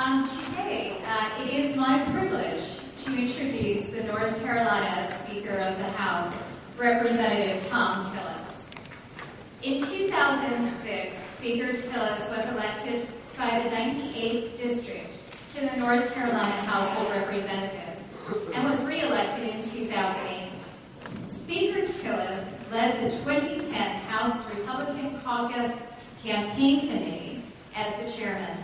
Today, it is my privilege to introduce the North Carolina Speaker of the House, Representative Thom Tillis. In 2006, Speaker Tillis was elected by the 98th District to the North Carolina House of Representatives and was re-elected in 2008. Speaker Tillis led the 2010 House Republican Caucus Campaign Committee as the chairman.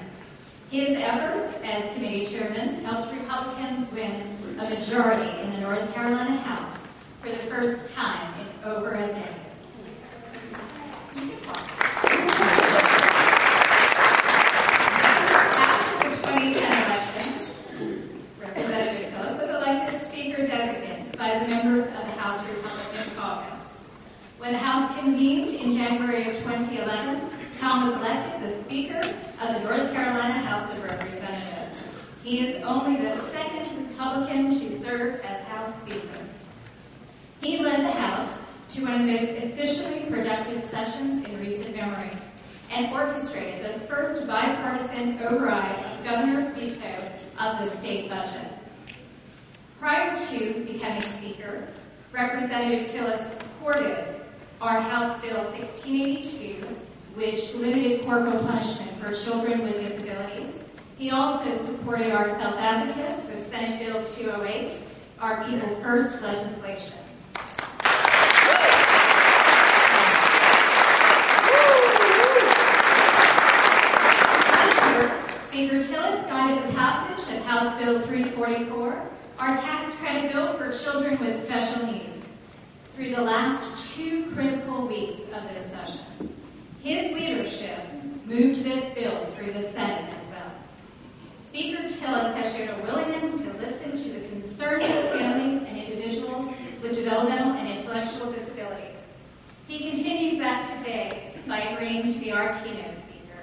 His efforts as committee chairman helped Republicans win a majority in the North Carolina House for the first time in over a decade. After the 2010 elections, Representative Tillis was elected Speaker Designate by the members of the House Republican Caucus. When the House convened in January of 2011, Thom was elected the Speaker of the North Carolina House of Representatives. He is only the second Republican to serve as House Speaker. He led the House to one of the most efficiently productive sessions in recent memory and orchestrated the first bipartisan override of governor's veto of the state budget. Prior to becoming Speaker, Representative Tillis supported our House Bill 1682, which limited corporal punishment for children with disabilities. He also supported our self-advocates with Senate Bill 208, our People First legislation. Speaker Tillis guided the passage of House Bill 344, our tax credit bill for children with special needs, through the last 2 critical weeks of this session. His leadership moved this bill through the Senate as well. Speaker Tillis has shown a willingness to listen to the concerns of families and individuals with developmental and intellectual disabilities. He continues that today by agreeing to be our keynote speaker.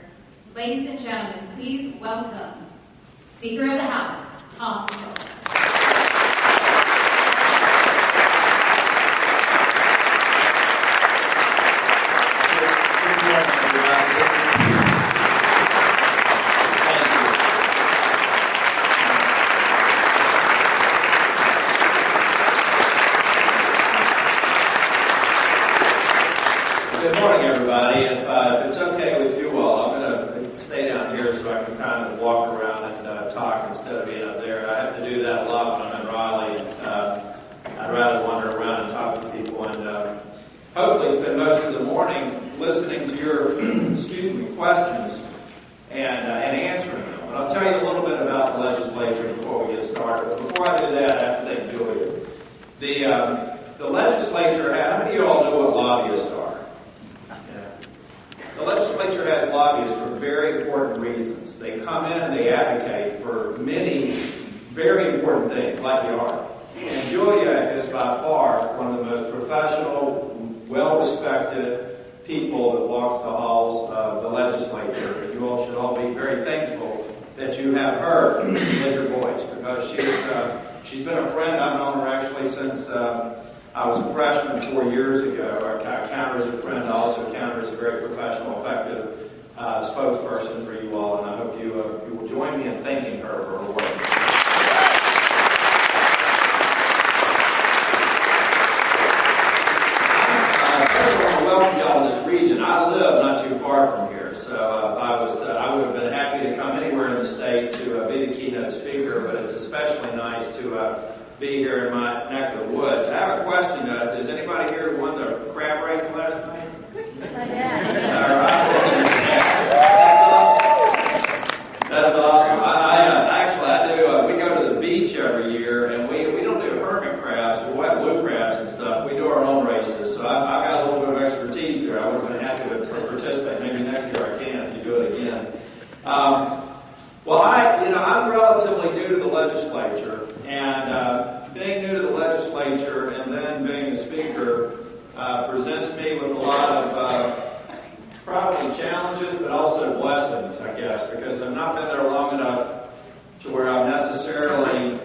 Ladies and gentlemen, please welcome Speaker of the House, Thom Tillis. Good morning, everybody. If it's okay with you all, I'm going to stay down here so I can kind of walk around and talk instead of being up there. I have to do that a lot when I'm in Raleigh. I'd rather wander around and talk to people and hopefully spend most of the morning listening to your questions and answering them. But I'll tell you a little bit about the legislature before we get started. But before I do that, I have to thank Julia. The legislature, how many of you all know what lobbyists are? The legislature has lobbyists for very important reasons. They come in and they advocate for many very important things like the art. And Julia is by far one of the most professional, well-respected people that walks the halls of the legislature. And you all should all be very thankful that you have her as your voice, because she's been a friend. I've known her actually since I was a freshman 4 years ago. I count her as a friend. I also count her as a very professional, effective spokesperson for you all, and I hope you will join me in thanking her for her work. First, I want to welcome y'all to this region. I live not too far from here, so I would have been happy to come anywhere in the state to be the keynote speaker, but it's especially nice to be here in my neck of the woods. I have a question. Is anybody here who won the crab race last night? Yeah. All right. That's awesome. I do. We go to the beach every year, and we don't do hermit crabs. We'll have blue crabs and stuff. We do our own races, so I've got a little bit of expertise there. I would have been happy to participate. Maybe next year I can if you do it again. Well, I'm relatively new to the legislature, and being new to the legislature and then being a speaker presents me with a lot of probably challenges, but also blessings, I guess, because I've not been there long enough to where I'm necessarily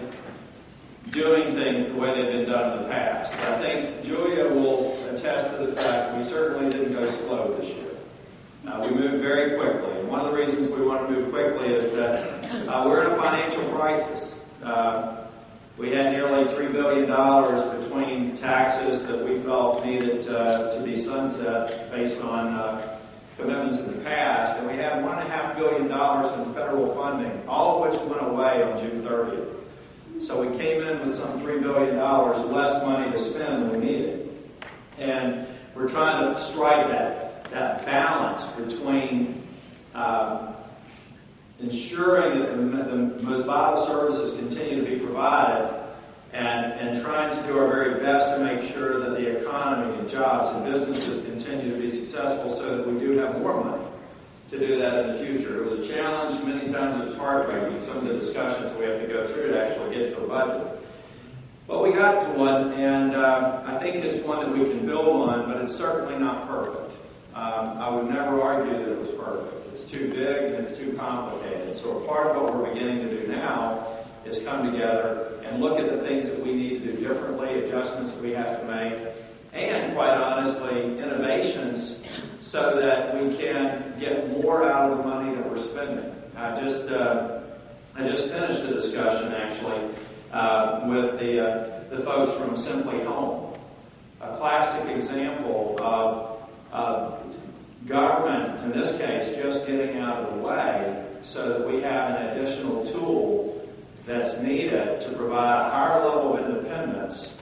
doing things the way they've been done in the past. I think Julia will attest to the fact we certainly didn't go slow this year. We moved very quickly. And One of the reasons we want to move quickly is that we're in a financial crisis. We had nearly $3 billion between taxes that we felt needed to be sunset based on commitments in the past, and we had $1.5 billion in federal funding, all of which went away on June 30th. So we came in with some $3 billion less money to spend than we needed. And we're trying to strike that balance between ensuring that the most vital services continue to be provided and trying to do our very best to make sure that the economy and jobs and businesses continue to be successful so that we do have more money to do that in the future. It was a challenge. Many times it's heartbreaking, some of the discussions that we have to go through to actually get to a budget. But we got to one, and I think it's one that we can build on, but it's certainly not perfect. I would never argue that it was perfect. It's too big and it's too complicated. So a part of what we're beginning to do now is come together and look at the things that we need to do differently, adjustments that we have to make, and quite honestly, innovations so that we can get more out of the money that we're spending. I just finished a discussion actually with the folks from Simply Home, a classic example of government, in this case, just getting out of the way so that we have an additional tool that's needed to provide a higher level of independence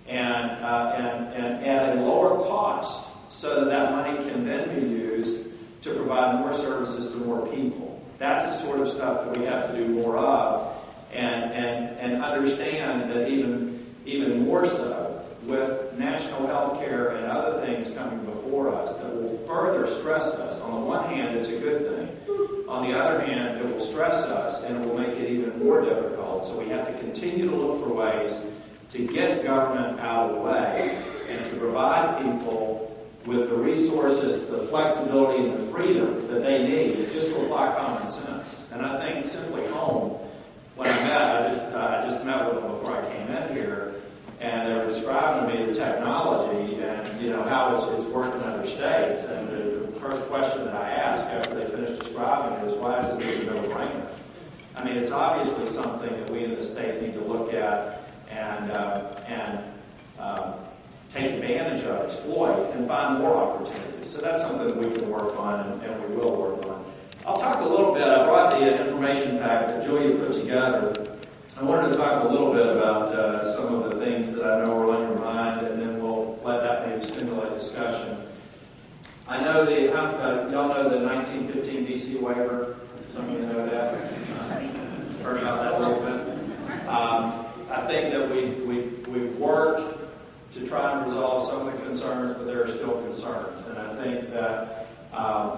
and at a lower cost so that that money can then be used to provide more services to more people. That's the sort of stuff that we have to do more of and understand that even more so with national health care and other things coming before us that will further stress us. On the one hand, it's a good thing. On the other hand, it will stress us and it will make it even more difficult. So we have to continue to look for ways to get government out of the way and to provide people with the resources, the flexibility, and the freedom that they need just to apply common sense. And I think Simply Home, when I just met with them before I came in here, and they were describing to me the technology and how it's worked in other states. And the first question that I asked after they finished describing it is, why is it just a no-brainer? I mean, it's obviously something that we in the state need to look at and take advantage of, exploit, and find more opportunities. So that's something that we can work on and we will work on. I'll talk a little bit. I brought the information pack that Julia put together. I wanted to talk a little bit about some of the things that I know are on your mind, and then we'll let that maybe stimulate discussion. I know y'all know the 1915 DC waiver. Some of you know that. Heard about that a little bit. I think that we've worked to try and resolve some of the concerns, but there are still concerns. And I think that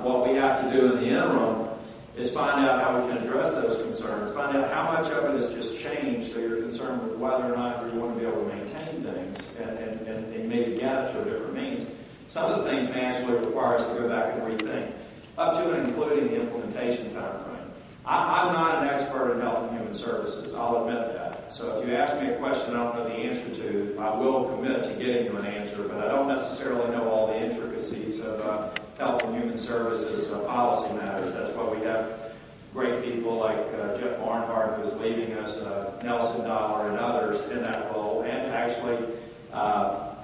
what we have to do in the interim is find out how we can address those concerns, find out how much of it has just changed so you're concerned with whether or not you want to be able to maintain things and maybe get it through different means. Some of the things may actually require us to go back and rethink, up to and including the implementation time frame. I'm not an expert in health and human services, I'll admit that. So if you ask me a question I don't know the answer to, I will commit to getting you an answer, but I don't necessarily know all the intricacies of health and human services policy matters. That's why we have great people like Jeff Barnhart, who's leaving us, Nelson Dollar, and others in that role, and actually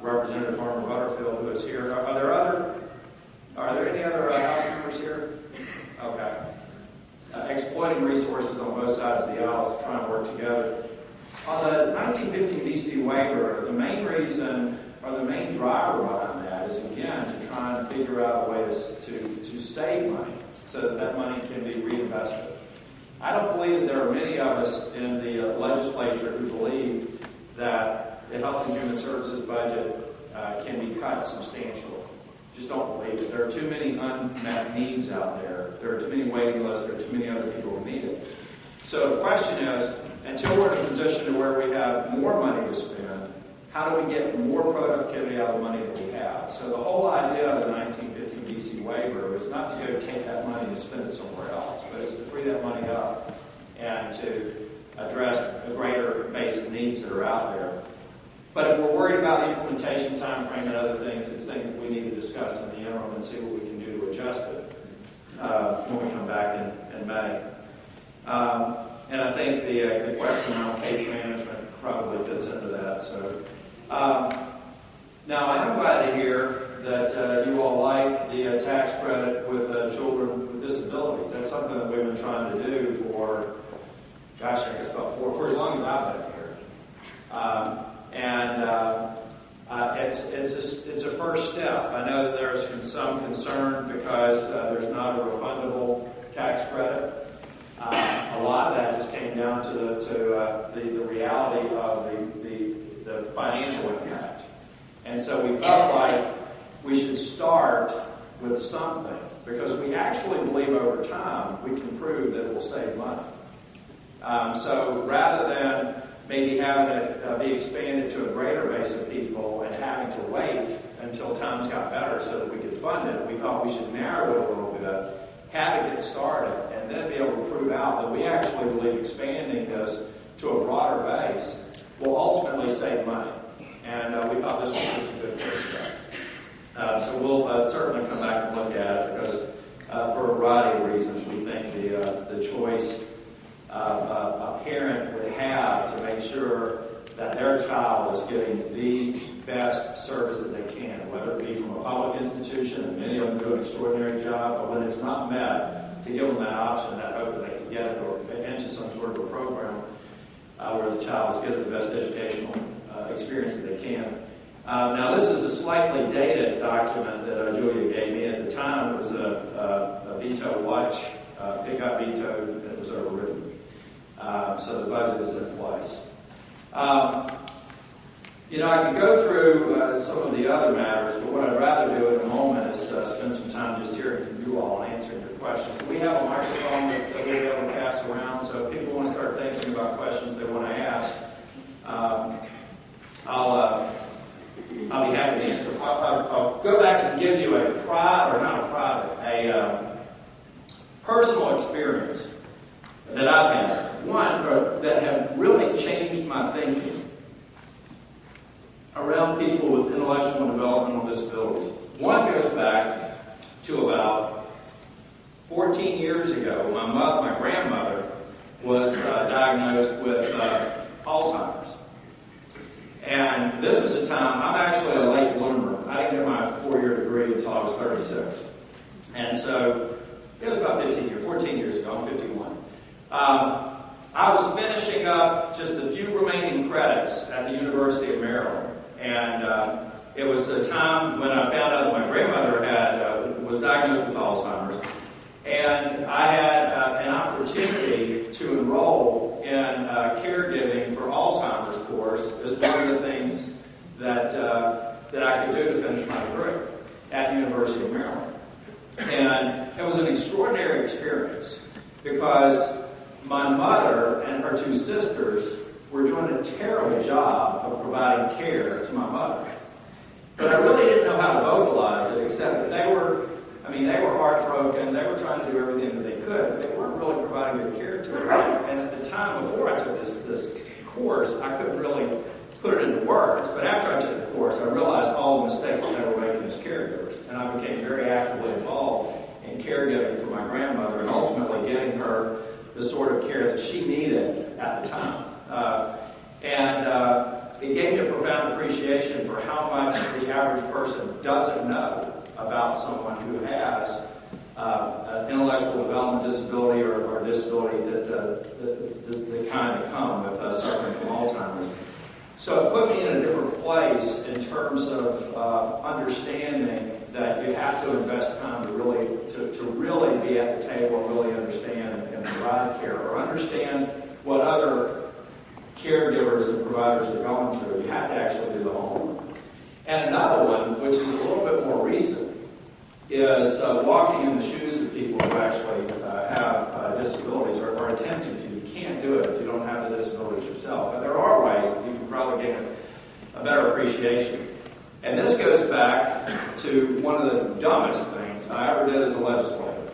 Representative Farmer Butterfield, who is here. Are there any other House members here? Okay. Exploiting resources on both sides of the aisle to try and work together. On the 1915 DC waiver, the main reason or the main driver behind that is, again, to try and figure out a way to save money so that money can be reinvested. I don't believe that there are many of us in the legislature who believe that the health and human services budget can be cut substantially. Just don't believe it. There are too many unmet needs out there. There are too many waiting lists. There are too many other people who need it. So the question is, until we're in a position to where we have more money to spend, how do we get more productivity out of the money that we have? So the whole idea of the 1915 DC waiver is not to go take that money and spend it somewhere else, but it's to free that money up and to address the greater basic needs that are out there. But if we're worried about the implementation time frame and other things, it's things that we need to discuss in the interim and see what we can do to adjust it. when we come back in May. And I think the question around case management probably fits into that. So now I am glad to hear that you all like the tax credit with children with disabilities. That's something that we've been trying to do for, I guess about for as long as I've been here. It's a first step. I know that there's some concern because there's not a refundable tax credit. A lot of that just came down to the reality of the financial impact. And so we felt like we should start with something because we actually believe over time we can prove that it will save money. So rather than maybe having it be expanded to a greater base of people and having to wait until times got better so that we could fund it, we thought we should narrow it a little bit, have it get started, and then be able to prove out that we actually believe expanding this to a broader base will ultimately save money. And we thought this was just a good first step. So we'll certainly come back and look at it because for a variety of reasons we think the choice a parent would have to make sure that their child is getting the best service that they can, whether it be from a public institution, and many of them do an extraordinary job, but when it's not met, to give them that option, that hope that they can get it or into some sort of a program where the child is getting the best educational experience that they can. Now, this is a slightly dated document that Julia gave me. At the time, it was a veto watch. It got vetoed, and it was overridden. So the budget is in place. I could go through some of the other matters, but what I'd rather do in a moment is spend some time just hearing from you all and answering your questions. We have a microphone that we'll be able to pass around, so if people want to start thinking about questions they want to ask, I'll be happy to answer. I'll go back and give you a personal experience that I've had. One that have really changed my thinking around people with intellectual and developmental disabilities. One goes back to about 14 years ago. My grandmother was diagnosed with Alzheimer's. And this was a time, I'm actually a late bloomer. I didn't get my 4-year degree until I was 36. And so it was about 14 years ago. I'm 51. I was finishing up just a few remaining credits at the University of Maryland. And it was a time when I found out that my grandmother was diagnosed with Alzheimer's. And I had an opportunity to enroll in caregiving for Alzheimer's course as one of the things that I could do to finish my degree at the University of Maryland. And it was an extraordinary experience because my mother and her two sisters were doing a terrible job of providing care to my mother. But I really didn't know how to vocalize it, except that they were heartbroken. They were trying to do everything that they could, but they weren't really providing good care to her. And at the time before I took this course, I couldn't really put it into words. But after I took the course, I realized all the mistakes that they were making as caregivers. And I became very actively involved in caregiving for my grandmother and ultimately getting her the sort of care that she needed at the time. It gave me a profound appreciation for how much the average person doesn't know about someone who has an intellectual development disability or a disability that kind of come with suffering from Alzheimer's. So it put me in a different place in terms of understanding that you have to invest time to really be at the table and really understand and provide care or understand what other caregivers and providers are going through. You have to actually do the homework. And another one, which is a little bit more recent, is walking in the shoes of people who actually have disabilities or attempting to. You can't do it if you don't have the disabilities yourself. But there are ways that you can probably gain a better appreciation. And this goes back to one of the dumbest things I ever did as a legislator,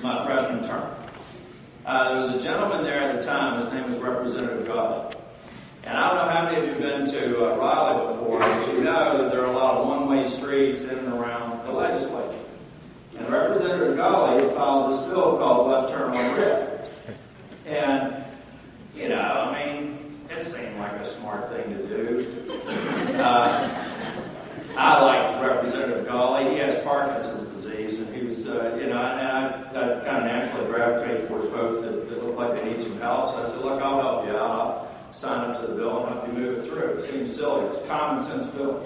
my freshman term. There was a gentleman there at the time. His name was Representative Gully. And I don't know how many of you have been to Raleigh before, but you know that there are a lot of one-way streets in and around the legislature. And Representative Gully, bill called Left Turn on Red. And, you know, I mean, it seemed like a smart thing to do. I liked Representative Gawley. He has Parkinson's disease, and he was, you know, and I kind of naturally gravitated towards folks that look like they need some help. So I said, look, I'll help you out. I'll sign up to the bill and help you move it through. It seems silly. It's a common sense bill.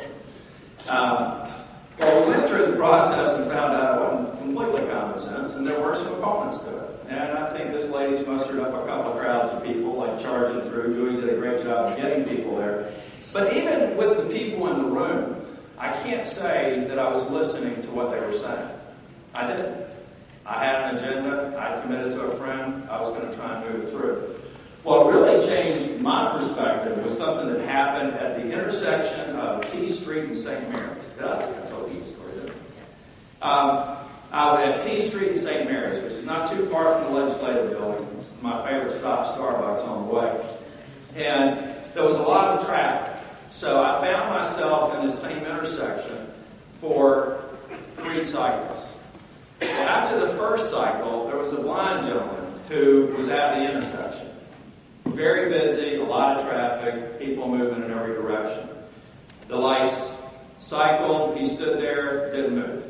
Well, we went through the process and found out it wasn't completely common sense, and there were some components to it. And I think this lady's mustered up a couple of crowds of people, like charging through. Julie did a great job of getting people there. But even with the people in the room, I can't say that I was listening to what they were saying. I didn't. I had an agenda. I committed to a friend. I was going to try and move it through. What really changed my perspective was something that happened at the intersection of Key Street and St. Mary's. Did I told you the story, didn't I? I was at Key Street and St. Mary's, which is not too far from the legislative building. It's my favorite stop, Starbucks, on the way. And there was a lot of traffic. So I found myself in the same intersection for 3 cycles. Well, after the first cycle, there was a blind gentleman who was at the intersection. Very busy, a lot of traffic, people moving in every direction. The lights cycled, he stood there, didn't move.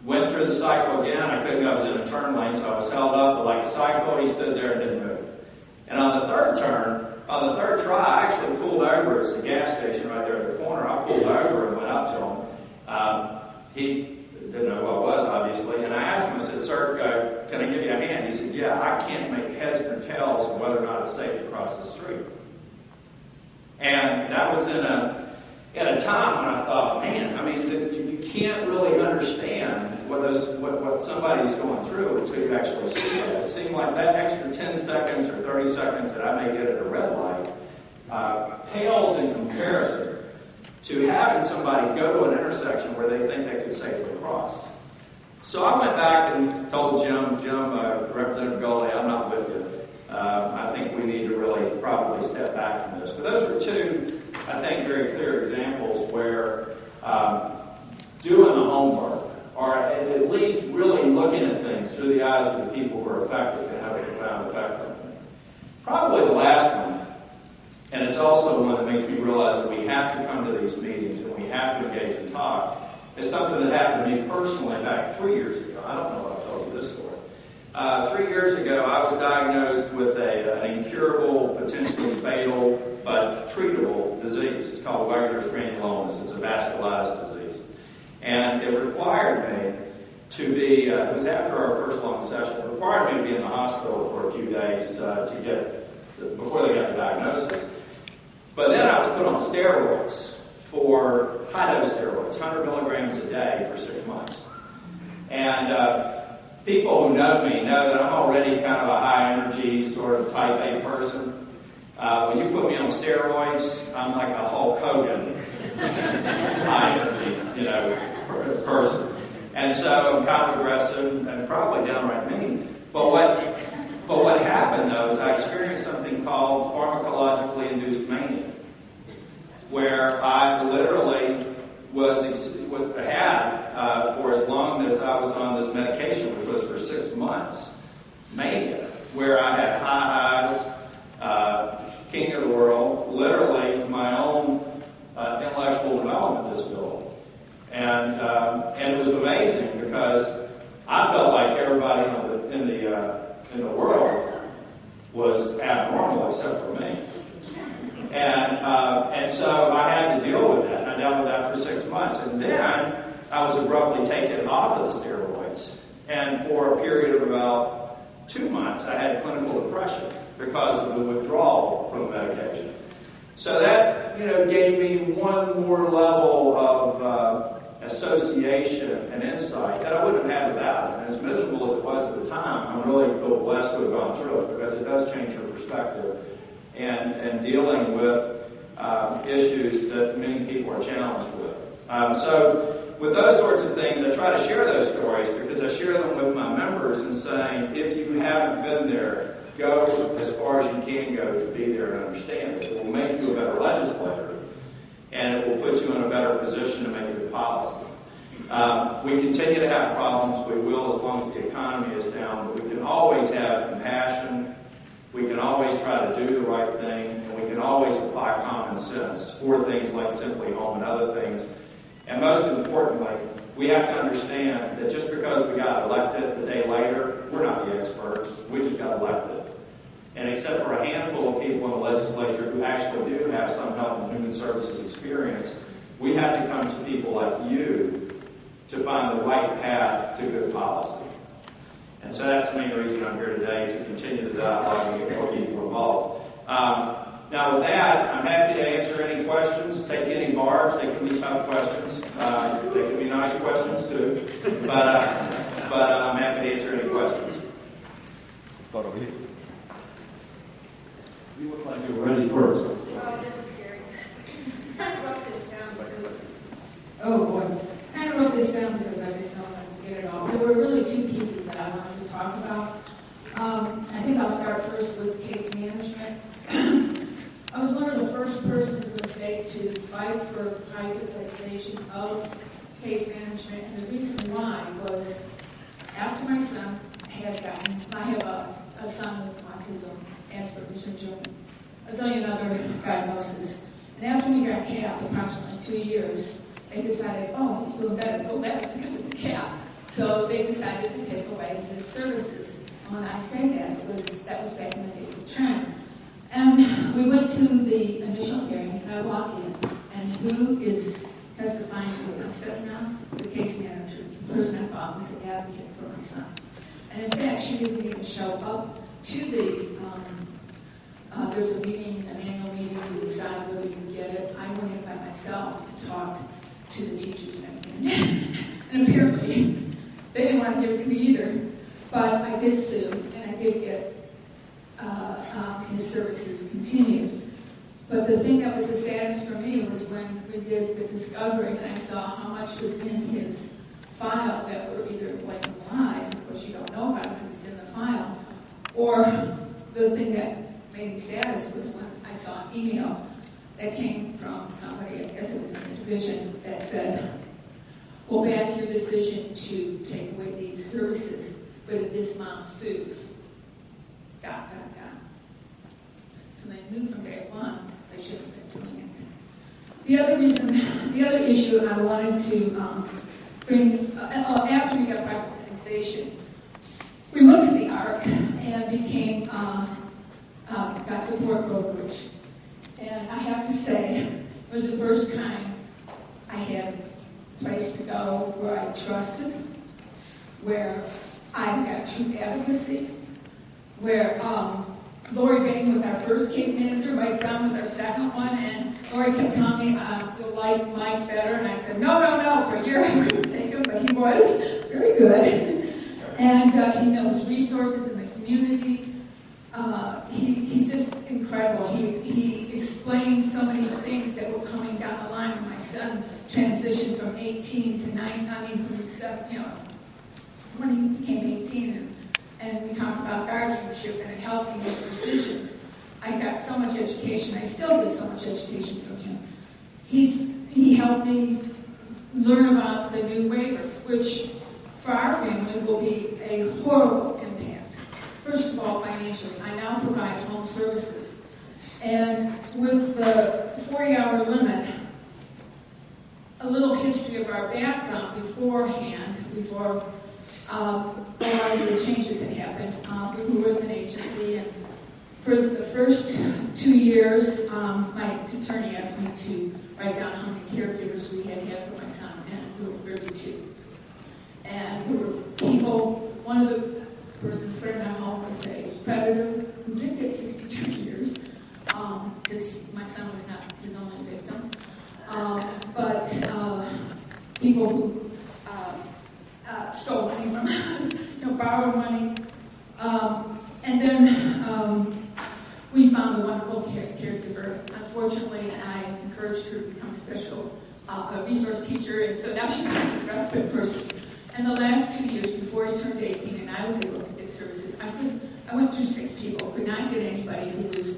Went through the cycle again, I couldn't go, I was in a turn lane, so I was held up, the light cycled, he stood there and didn't move. And on the third turn, on the third try, I actually pulled over. It's a gas station right there at the corner. I pulled over and went up to him. He didn't know who I was, obviously. And I asked him, I said, sir, can I give you a hand? He said, yeah, I can't make heads or tails of whether or not it's safe to cross the street. And that was in a time when I thought, man, I mean, you can't really understand what somebody's going through until you actually see it. It seemed like that extra 10 seconds or 30 seconds that I may get at a red light pales in comparison to having somebody go to an intersection where they think they could safely cross. So I went back and told Jim, Representative Gawley, I'm not with you. I think we need to really probably step back from this. But those are 2, I think, very clear examples where doing the homework, or at least really looking at things through the eyes of the people who are affected, can have a profound effect on them. Probably the last one, and it's also one that makes me realize that we have to come to these meetings and we have to engage and talk, is something that happened to me personally back 3 years ago. I don't know if I've told you this story. 3 years ago, I was diagnosed with an incurable, potentially fatal, but treatable disease. It's called Wegener's granulomas. It's a vasculitis disease. And it required me to be, it was after our first long session, it required me to be in the hospital for a few days before they got the diagnosis. But then I was put on steroids for high-dose steroids, 100 milligrams a day for 6 months. And people who know me know that I'm already kind of a high-energy, sort of type A person. When you put me on steroids, I'm like a Hulk Hogan, high-energy, person. And so I'm kind of aggressive and probably downright mean. But what happened, though, is I experienced something called pharmacologically induced mania, where I literally had for as long as I was on this medication, which was for 6 months, mania, where I had high highs, king of the world, literally my own intellectual development disability. And it was amazing because I felt like everybody in the world was abnormal except for me. And so I had to deal with that. And I dealt with that for 6 months. And then I was abruptly taken off of the steroids. And for a period of about 2 months, I had clinical depression because of the withdrawal from the medication. So that, gave me one more level of association and insight that I wouldn't have had without it. And as miserable as it was at the time, I really feel blessed to have gone through it because it does change your perspective and dealing with issues that many people are challenged with. So with those sorts of things, I try to share those stories because I share them with my members and saying, if you haven't been there, go as far as you can go to be there and understand it. It will make you a better legislator, and it will put you in a better position to make good policy. We continue to have problems. We will as long as the economy is down, but we can always have compassion. We can always try to do the right thing, and we can always apply common sense for things like Simply Home and other things. And most importantly, we have to understand that just because we got elected the day later, we're not the experts. We just got elected. And except for a handful of people in the legislature who actually do have some health and human services experience, we have to come to people like you to find the right path to good policy. And so that's the main reason I'm here today, to continue the dialogue and get more people involved. Now with that, I'm happy to answer any questions, take any barbs. They can be tough questions. They can be nice questions too. But I'm happy to answer any questions. Start over here. You look like you were ready first. Oh, this is scary. I wrote this down because... Oh, boy. I wrote this down because I didn't know how to get it all. There were really two pieces that I wanted to talk about. I think I'll start first with case management. I was one of the first persons in the state to fight for privatization of case management, and the reason why was after my son had gotten, I have a son with autism, Asperger's syndrome, a zillion other diagnoses, and after we got capped approximately 2 years, they decided, oh, he's doing better. Oh, that was because of the cap. So they decided to take away his services. When I say that, that was back in the days of Trent. And we went to the initial hearing, and I walk in, and who is testifying against us now? The case manager, the person I thought was the advocate for my son. And in fact, she didn't even show up to the, there's a meeting, an annual meeting to decide whether you can get it. I went in by myself and talked to the teachers and everything. And apparently, they didn't want to give it to me either. But I did sue, and I did get his services continued. But the thing that was the saddest for me was when we did the discovery, and I saw how much was in his file that were either blatant lies, of course you don't know about it because it's in the file, or the thing that made me saddest was when I saw an email that came from somebody, I guess it was in the division, that said, we'll back your decision to take away these services, but if this mom sues, ... So they knew from day one they shouldn't have been doing it. The other issue I wanted to bring, after we got privatization, we went to the ARC and became, got support brokerage. And I have to say, it was the first time I had a place to go where I trusted, where I got true advocacy, where Lori Bain was our first case manager, Mike Brown was our second one, and Lori kept telling me you'll like Mike better, and I said, no, for a year I wouldn't take him, but he was very good. And he knows resources in the community. He's just incredible. He explained so many things that were coming down the line when my son transitioned from 18 to 9, from 7, when he became 18, and we talked about guardianship and helping make decisions. I got so much education. I still get so much education from him. He helped me learn about the new waiver, which for our family will be a horrible impact. First of all, financially, I now provide home services. And with the 40-hour limit, a little history of our background beforehand, before a lot of the changes had happened. We were with an agency, and for the first 2 years, my attorney asked me to write down how many caregivers we had for my son, and we were 32. And we were people, one of the persons put in our home was a predator who did get 62 years, because my son was not his only victim. But people who stole money from us, borrowed money. And then we found a wonderful caregiver. Unfortunately, I encouraged her to become a resource teacher, and so now she's a respite person. And the last 2 years before he turned 18 and I was able to get services, I went through 6 people, could not get anybody who was,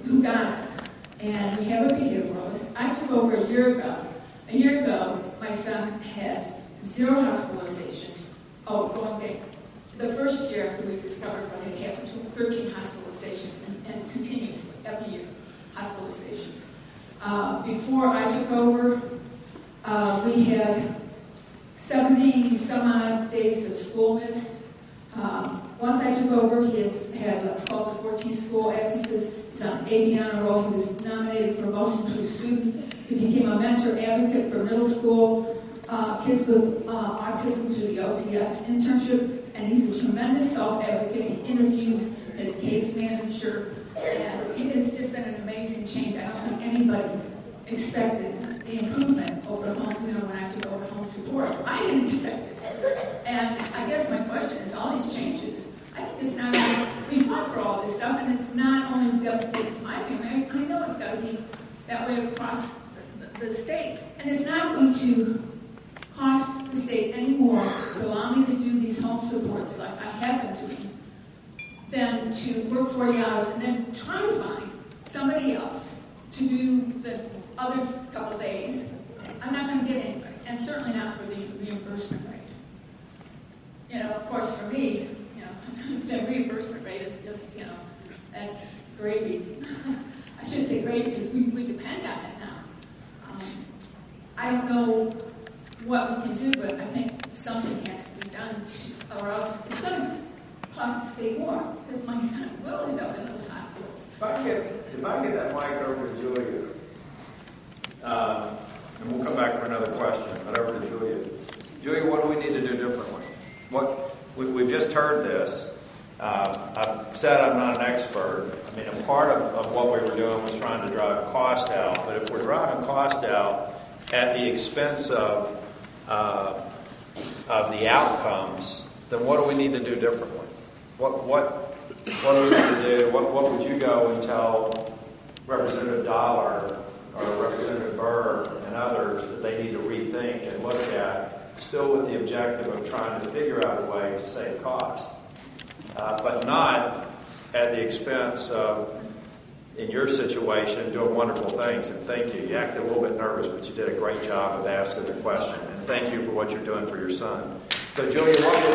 who got it. And we have a behavioralist. I took over a year ago. A year ago, my my son had 0 hospitalizations. Oh, going back. The first year we discovered what had happened to him, 13 hospitalizations, and continuously, every year, hospitalizations. Before I took over, we had 70 some odd days of school missed. Once I took over, he has had 12 to 14 school absences. He's on AB honor roll. He was nominated for most improved students. He became a mentor advocate for middle school kids with autism through the OCS internship. And he's a tremendous self-advocate. He interviews as case manager. And it's just been an amazing change. I don't think anybody expected the improvement over home, when I took over home supports. I didn't expect it. And I guess my question is, all these changes, I think it's not only, we fought for all this stuff, and it's not only devastating to my family, I know it's got to be that way across the state. And it's not going to cost the state any more to allow me to do these home supports like I have been doing than to work 40 hours and then try to find somebody else to do the other couple days. I'm not going to get anybody, and certainly not for the reimbursement rate. Of course, for me, the reimbursement rate is just, that's gravy. I shouldn't say gravy because we depend on it now. I don't know what we can do, but I think something has to be done, or else it's going to cost the state more, because my son will end up in those hospitals. If I get that mic over to Julia, and we'll come back for another question, but over to Julia. Julia, what do we need to do differently? We've just heard this. I've said I'm not an expert. I mean, a part of what we were doing was trying to drive cost out. But if we're driving cost out at the expense of the outcomes, then what do we need to do differently? What do we need to do? What would you go and tell Representative Dollar or Representative Burr and others that they need to rethink and look at, still with the objective of trying to figure out a way to save costs, but not at the expense of, in your situation, doing wonderful things. And thank you. You acted a little bit nervous, but you did a great job of asking the question. And thank you for what you're doing for your son. So, Julia, what would you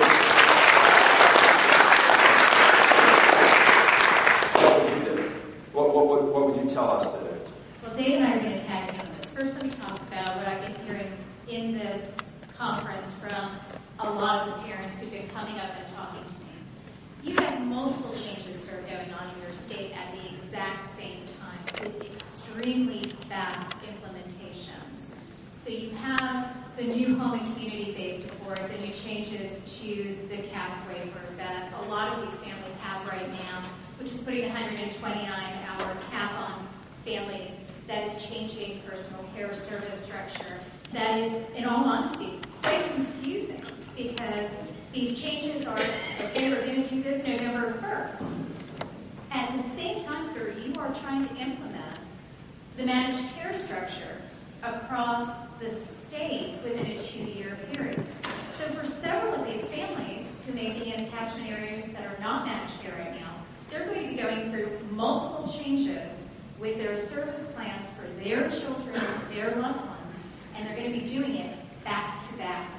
do? What would you tell us to do? Well, Dave and I are going to tag team on this. First, let me talk about what I've been hearing in this conference from a lot of the parents who've been coming up and talking to me. You have multiple changes sort of going on in your state at the exact same time with extremely fast implementations. So you have the new home and community-based support, the new changes to the cap waiver that a lot of these families have right now, which is putting a 129-hour cap on families. That is changing personal care service structure. That is, in all honesty, quite confusing because these changes are, okay, we're going to do this November 1st. At the same time, sir, you are trying to implement the managed care structure across the state within a 2-year period. So for several of these families who may be in catchment areas that are not managed care right now, they're going to be going through multiple changes with their service plans for their children, their loved ones, and they're going to be doing it back to back.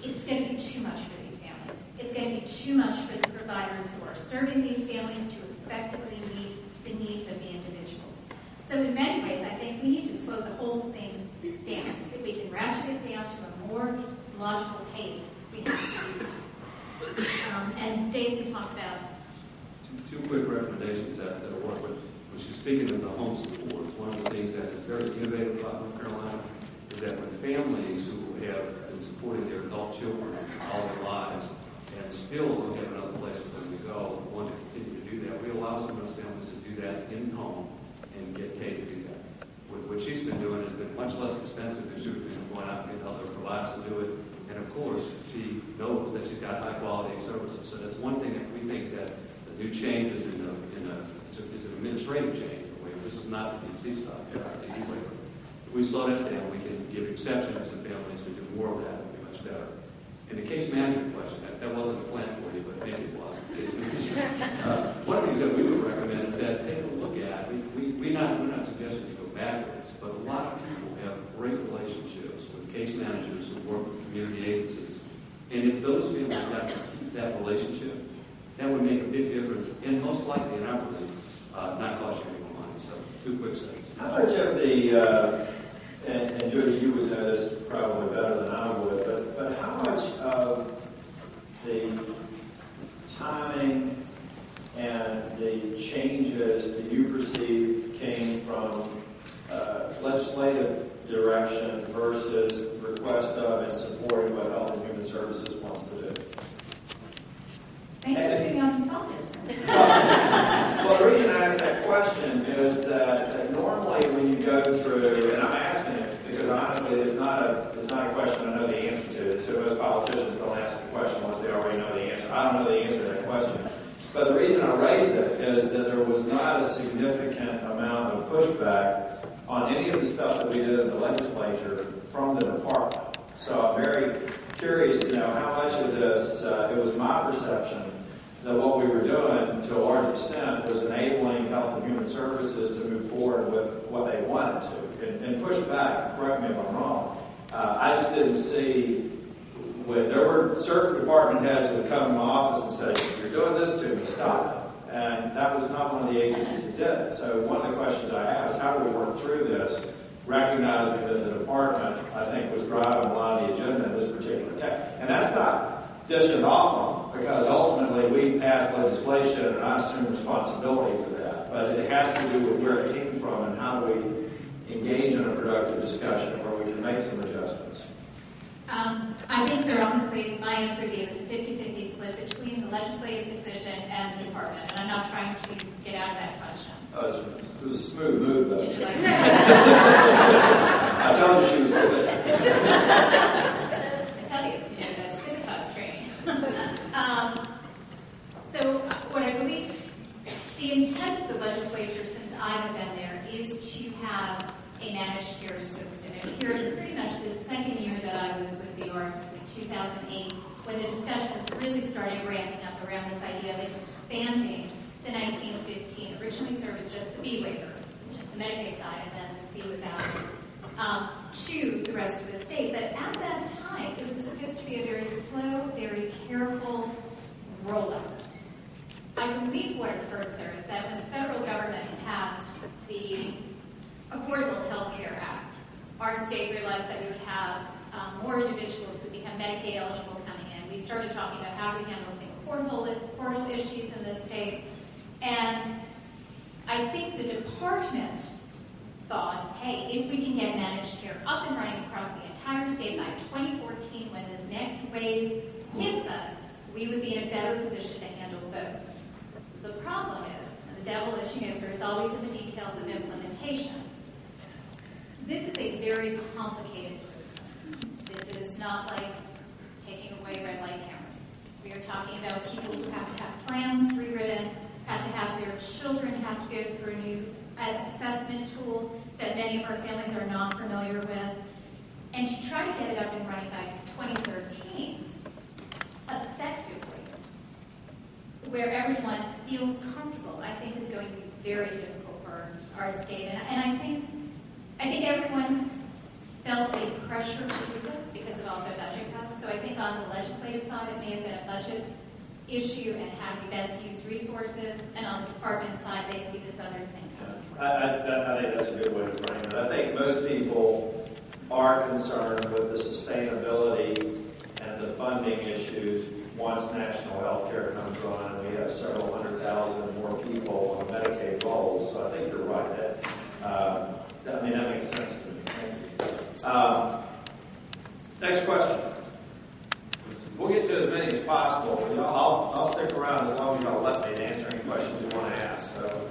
It's going to be too much for these families. It's going to be too much for the providers who are serving these families to effectively meet the needs of the individuals. So in many ways, I think we need to slow the whole thing down. If we can ratchet it down to a more logical pace, we have to do that. And Dave can talk about Two quick recommendations that work with. When she's speaking of the home supports, one of the things that is very innovative about North Carolina is that when families who have been supporting their adult children all their lives and still don't have another place for them to go, want to continue to do that, we allow some of those families to do that in home and get paid to do that. What she's been doing has been much less expensive than she would have been going out and getting other providers to do it. And of course, she knows that she's got high quality services. So that's one thing that we think that the new change is it's an administrative change. This is not the DC stuff. Anyway, if we slow that down, we can give exceptions to families to do more of that. It would be much better. In the case management question, that wasn't a plan for you, but maybe it was. One of the things that we would recommend is that take a look at. We're not suggesting you go backwards, but a lot of people have great relationships with community agencies. And if those families have to keep that relationship, that would make a big difference, and most likely, and I believe, not cost you any more money. So, 2 quick seconds. How much of the, and Judy, you would know this probably better than I would, but how much of the timing and the changes that you perceive came from legislative direction versus request of and supporting what Health and Human Services wants to do? Thanks for putting me on the spot there, sir. Well, the reason I ask that question is that normally when you go through, and I'm asking it because honestly it's not a question I know the answer to. So most politicians don't ask the question unless they already know the answer. I don't know the answer to that question. But the reason I raise it is that there was not a significant amount of pushback on any of the stuff that we did in the legislature from the department. So I'm very curious to know how much of this, it was my perception that what we were doing to a large extent was enabling Health and Human Services to move forward with what they wanted to. And push back, correct me if I'm wrong, I just didn't see, there were certain department heads that would come to my office and say, "You're doing this to me, stop it." And that was not one of the agencies that did it. So one of the questions I have is how do we work through this, recognizing that the department, I think, was driving a lot of the agenda in this particular case. And that's not dishing it off on them, because ultimately we passed legislation and I assume responsibility for that. But it has to do with where it came from and how do we engage in a productive discussion where we can make some adjustments. I think, sir, honestly, my answer to you is a 50-50 split between the legislative decision and the department, and I'm not trying to get out of that question. It was a smooth move, though. Did you like I told you she was good. I tell you, that's Civitas training. So what I believe, the intent of the legislature since I've been there is to have a managed care system. And here, pretty much the second year that I was with the OR, was in 2008, when the discussions really started ramping up around this idea of expanding the 1915. Originally served as just the B waiver, just the Medicaid side, and then the C was out to the rest of the state. But at that time, it was supposed to be a very slow, very careful rollout. I believe what occurred, sir, is that when the federal government passed the Affordable Health Care Act, our state realized that we would have more individuals who become Medicaid eligible coming in. We started talking about how do we handle single portal issues in this state. And I think the department thought, hey, if we can get managed care up and running across the entire state by 2014, when this next wave hits us, we would be in a better position to handle both. The problem is, and the devil, as you know, sir, is always in the details of implementation. This is a very complicated system. This is not like taking away red light cameras. We are talking about people who have to have plans rewritten, have to have their children have to go through a new assessment tool that many of our families are not familiar with. And to try to get it up and running by 2013, effectively, where everyone feels comfortable, I think is going to be very difficult for our state. And I think everyone felt a pressure to do this because of also budget cuts. So I think on the legislative side, it may have been a budget issue and how do we best use resources. And on the department side, they see this other thing coming. I think that's a good way to frame it. I think most people are concerned with the sustainability and the funding issues once national health care comes on and we have several 100,000 more people on Medicaid rolls. So I think you're right. That makes sense to me. Thank you. Next question. We'll get to as many as possible. I'll stick around as long as y'all let me to answer any questions you want to ask. So.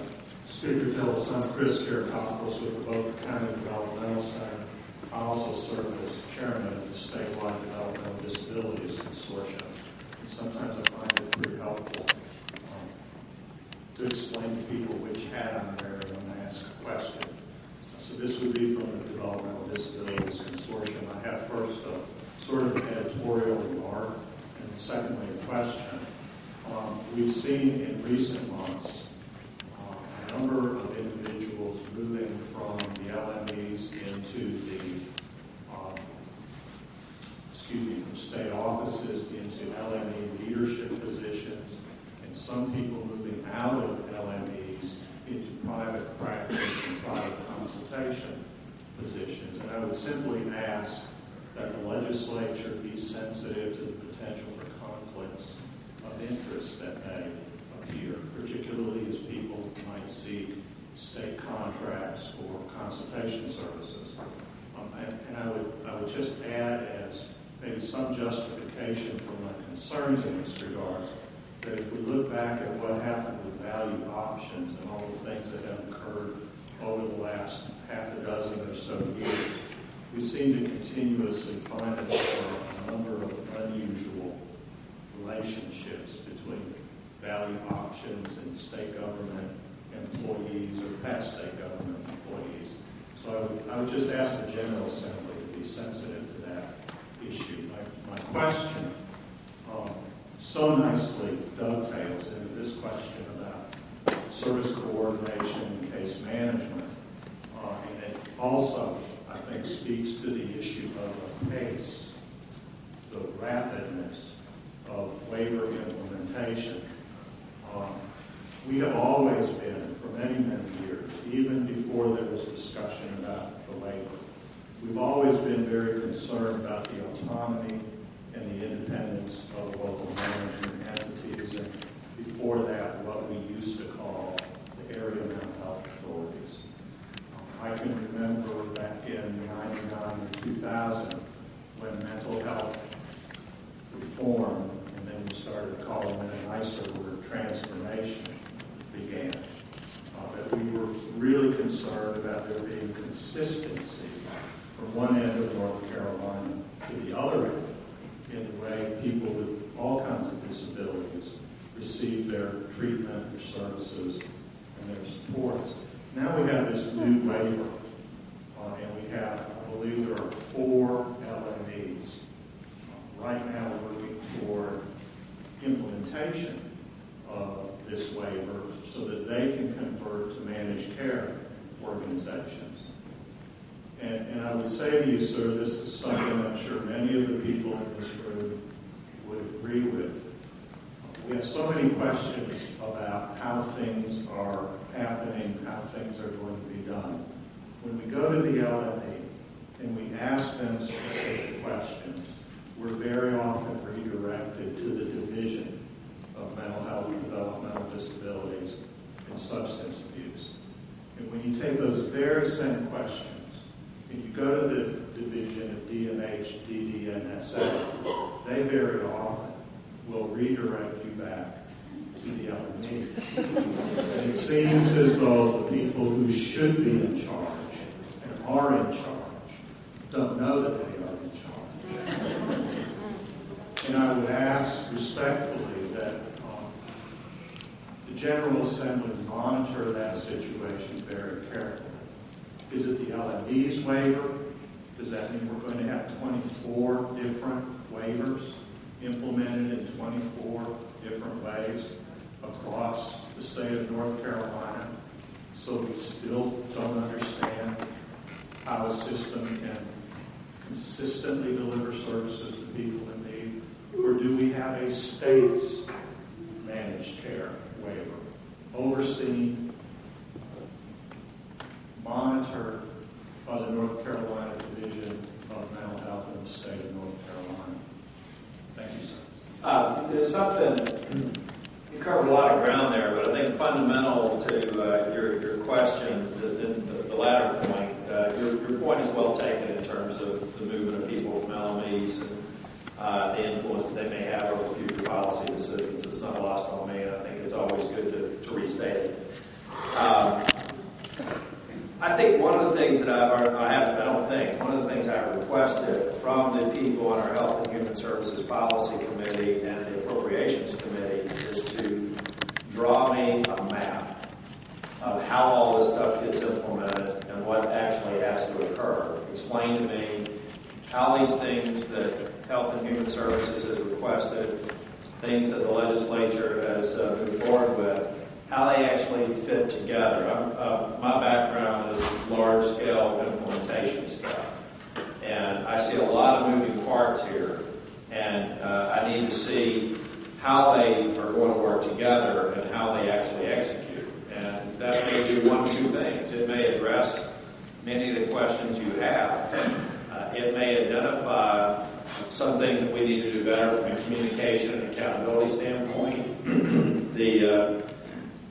Speaker Tillis, I'm Chris Karakopoulos with the Boca County Developmental Center. I also serve as chairman of the statewide Developmental Disabilities Consortium. And sometimes I find it pretty helpful to explain to people which hat I'm wearing when I ask a question. So this would be from the Developmental Disabilities Consortium. I have first a sort of an editorial remark, and secondly a question. We've seen in recent months a number of individuals moving from the LMEs into the some people moving out of LMEs into private practice and private consultation positions. And I would simply ask that the legislature be sensitive to the potential for conflicts of interest that may appear, particularly as people might seek state contracts for consultation services. And I would just add as maybe some justification for my concerns in this regard, that if we look back at what happened with value options and all the things that have occurred over the last half a dozen or so years, we seem to continuously find that there are a number of unusual relationships between value options and state government employees or past state government employees. So I would just ask the General Assembly to be sensitive to that issue. My question so nicely dovetails into this question about service coordination and case management. And it also, I think, speaks to the issue of the pace, the rapidness of waiver implementation. We have always been, for many, many years, even before there was discussion about the waiver, we've always been very concerned about the autonomy and the independence of local management entities, and before that, what we used to call the area mental health authorities. I can remember back in 99 or 2000 when mental health reform, and then we started calling it a nicer word, transformation, began. That we were really concerned about there being consistency from one end of North Carolina to the other end in the way people with all kinds of disabilities receive their treatment, their services, and their supports. Now we have this new waiver, and we have, I believe there are 4 LMEs right now working toward implementation of this waiver so that they can convert to managed care organizations. And I would say to you, sir, this is something I'm sure many of the people in this room would agree with. We have so many questions about how things are happening, how things are going to be done. When we go to the LME and we ask them specific questions, we're very often redirected to the Division of Mental Health and Developmental Disabilities and Substance Abuse. And when you take those very same questions, and you go to the Division of DMH, DD, and SA, they very often will redirect you back to the LME. And it seems as though the people who should be in charge and are in charge don't know that they are in charge. And I would ask respectfully that the General Assembly monitor that situation very carefully. Is it the LME's waiver? Does that mean we're going to have 24 different waivers implemented in 24 different ways across the state of North Carolina? So we still don't understand how a system can consistently deliver services to people in need? Or do we have a state's managed care waiver, overseen, monitored by the North Carolina Division of Mental Health in the state of North Carolina? Thank you, sir. There's something, you covered a lot of ground there, but I think fundamental to your question, the latter point, your point is well taken in terms of the movement of people from LMEs and the influence that they may have over future policy decisions. It's not lost on me, and I think it's always good to restate it. I think one of the things that one of the things I've requested from the people on our Health and Human Services Policy Committee and the Appropriations Committee is to draw me a map of how all this stuff gets implemented and what actually has to occur. Explain to me how these things that Health and Human Services has requested, things that the legislature has moved forward with, how they actually fit together. My background is large-scale implementation stuff, and I see a lot of moving parts here, and I need to see how they are going to work together and how they actually execute. And that may do one of two things. It may address many of the questions you have. It may identify some things that we need to do better from a communication and accountability standpoint.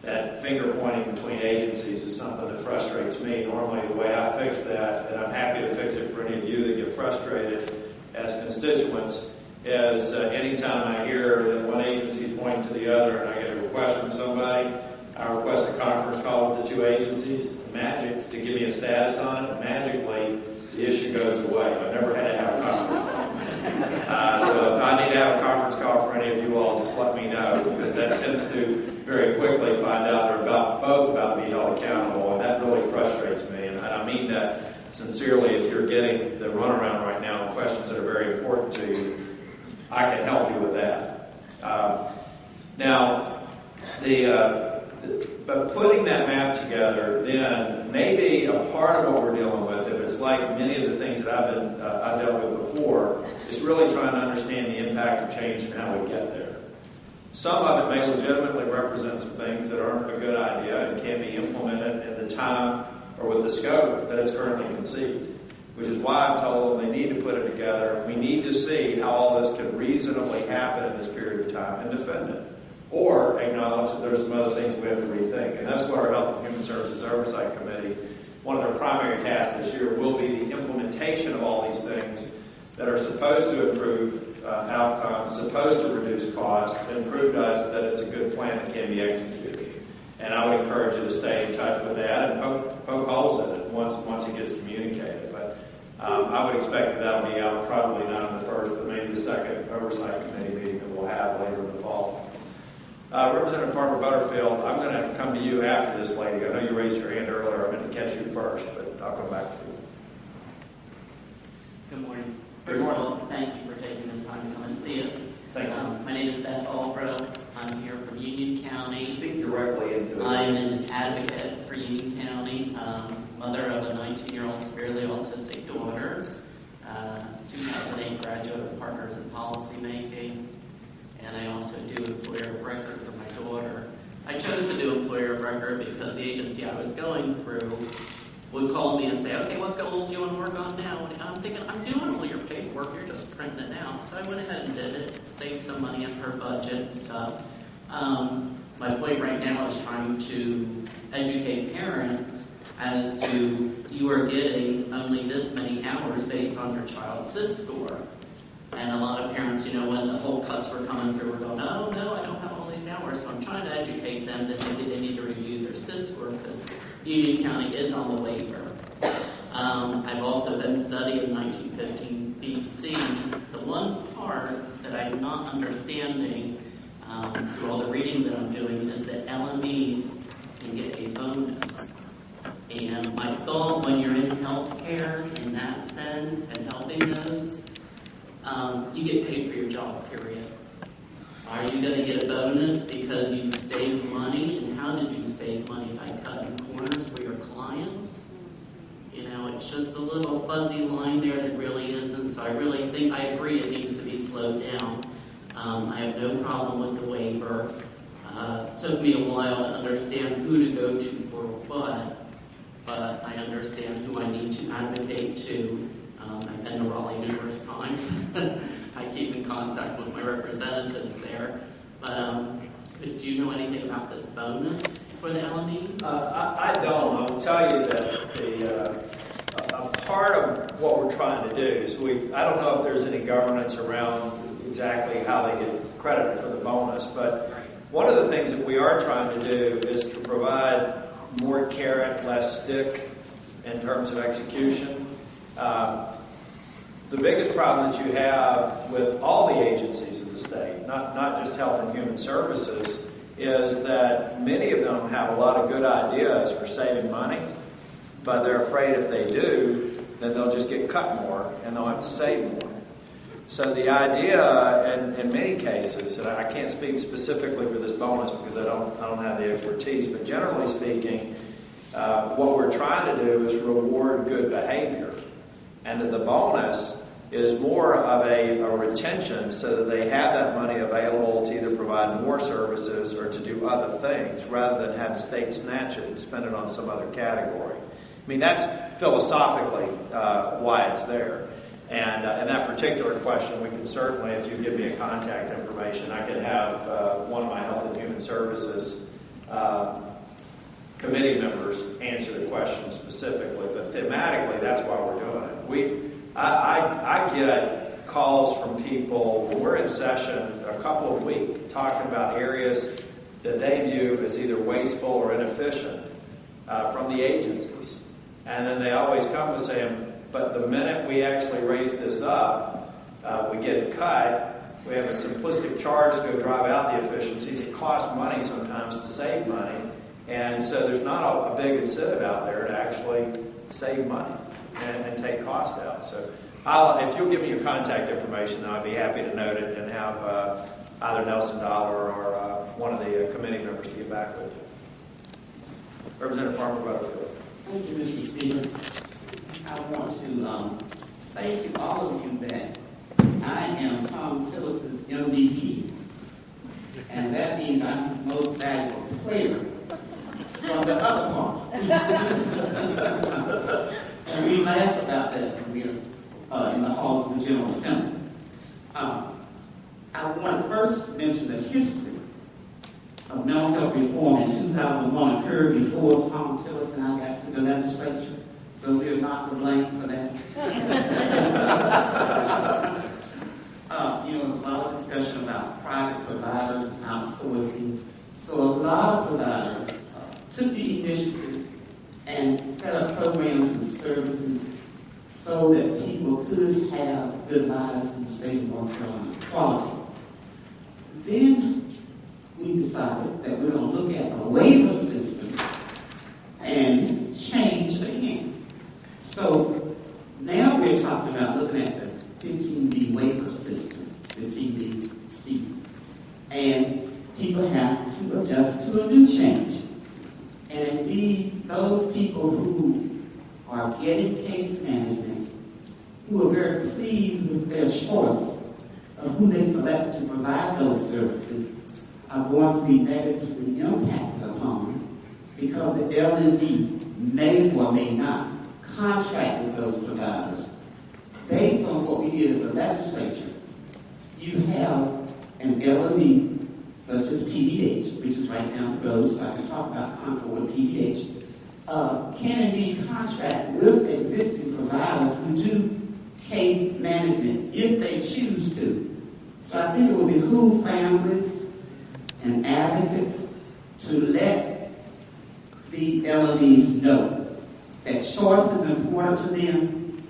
That finger pointing between agencies is something that frustrates me. Normally, the way I fix that, and I'm happy to fix it for any of you that get frustrated as constituents, is anytime I hear that one agency is pointing to the other and I get a request from somebody, I request a conference call with the two agencies, magic, to give me a status on it. Magically, the issue goes away. I've never had to have a conference call. So if I need to have a conference call for any of you all, just let me know, because that tends to very quickly find out they're both about to be held accountable, and that really frustrates me. And I mean that sincerely. If you're getting the runaround right now on questions that are very important to you, I can help you with that. But putting that map together, then maybe a part of what we're dealing with, if it's like many of the things that I've dealt with before, is really trying to understand the impact of change and how we get there. Some of it may legitimately represent some things that aren't a good idea and can't be implemented in the time or with the scope that it's currently conceived, which is why I've told them they need to put it together. We need to see how all this can reasonably happen in this period of time and defend it, or acknowledge that there's some other things we have to rethink. And that's what our Health and Human Services Oversight Committee, one of their primary tasks this year will be the implementation of all these things that are supposed to improve outcomes, supposed to reduce costs, and prove to us that it's a good plan that can be executed. And I would encourage you to stay in touch with that and poke holes in it once it gets communicated. But I would expect that'll be out probably not in the first, but maybe the second Oversight Committee meeting that we'll have later in the fall. Representative Farmer Butterfield, I'm going to come to you after this lady. I know you raised your hand earlier. I'm going to catch you first, but I'll come back to you. Good morning. Good morning. First of all, thank you for taking the time to come and see us. Thank you. My name is Beth Albro. I'm here from Union County. Speak directly into it. I'm an advocate for Union County, mother of a 19-year-old severely autistic daughter, 2008 graduate of Partners in Policymaking, and I also do employer of record for my daughter. I chose to do employer of record because the agency I was going through would call me and say, okay, what goals do you want to work on now? And I'm thinking, I'm doing all your paperwork, you're just printing it out. So I went ahead and did it, saved some money on her budget and stuff. My point right now is trying to educate parents as to you are getting only this many hours based on your child's SIS score. And a lot of parents, when the whole cuts were coming through, were going, oh, no, I don't have all these hours. So I'm trying to educate them that maybe they need to review their SIS score because Union County is on the waiver. I've also been studying 1915 BC. The one part that I'm not understanding through all the reading that I'm doing is that LMEs can get a bonus. And my thought when you're in healthcare in that sense and helping those, you get paid for your job, period. Are you going to get a bonus because you saved money? And how did you save money? By cutting corners for your clients? It's just a little fuzzy line there that really isn't. So I really think, I agree it needs to be slowed down. I have no problem with the waiver. It took me a while to understand who to go to for what, but I understand who I need to advocate to. I've been to Raleigh numerous times. I keep in contact with my representatives there. But do you know anything about this bonus for the LMEs? I don't. I will tell you that a part of what we're trying to do is I don't know if there's any governance around exactly how they get credited for the bonus, but one of the things that we are trying to do is to provide more carrot, less stick in terms of execution. The biggest problem that you have with all the agencies of the state, not just Health and Human Services, is that many of them have a lot of good ideas for saving money, but they're afraid if they do, then they'll just get cut more and they'll have to save more. So the idea, in many cases, and I can't speak specifically for this bonus because I don't have the expertise, but generally speaking, what we're trying to do is reward good behavior, and that the bonus is more of a retention so that they have that money available to either provide more services or to do other things rather than have the state snatch it and spend it on some other category. I mean, that's philosophically why it's there. And in that particular question, we can certainly, if you give me a contact information, I could have one of my Health and Human Services committee members answer the question specifically. But thematically, that's why we're doing it. I get calls from people when we're in session a couple of weeks talking about areas that they view as either wasteful or inefficient from the agencies. And then they always come with saying, but the minute we actually raise this up, we get it cut, we have a simplistic charge to go drive out the efficiencies. It costs money sometimes to save money. And so there's not a big incentive out there to actually save money and take cost out. So if you'll give me your contact information, then I'd be happy to note it and have either Nelson Dollar or one of the committee members to get back with you. Representative Farmer Butterfield. Thank you, Mr. Speaker. I want to say to all of you that I am Thom Tillis' MVP, and that means I'm his most valuable player from the other part. And we laugh about that when we're in the halls of the General Assembly. I want to first mention the history of mental health reform in 2001 occurred before Thom Tillis and I got to the legislature, so we're not to blame for that. There was a lot of discussion about private providers and outsourcing. So a lot of providers took the initiative and set up programs and services so that people could have good lives in the state of North Carolina, quality. Then we decided that we're going to look at a waiver system and change again. So now we're talking about looking at the 15B waiver system, 15B-C. And people have to adjust to a new change. And indeed, those people who are getting case management, who are very pleased with their choice of who they selected to provide those services, are going to be negatively impacted upon because the LND may or may not contract with those providers. Based on what we did as a legislature, you have an LND such as PDH, which is right down the road, so I can talk about Concord and PDH, can indeed contract with existing providers who do case management if they choose to. So I think it would behoove families and advocates to let the LNDs know that choice is important to them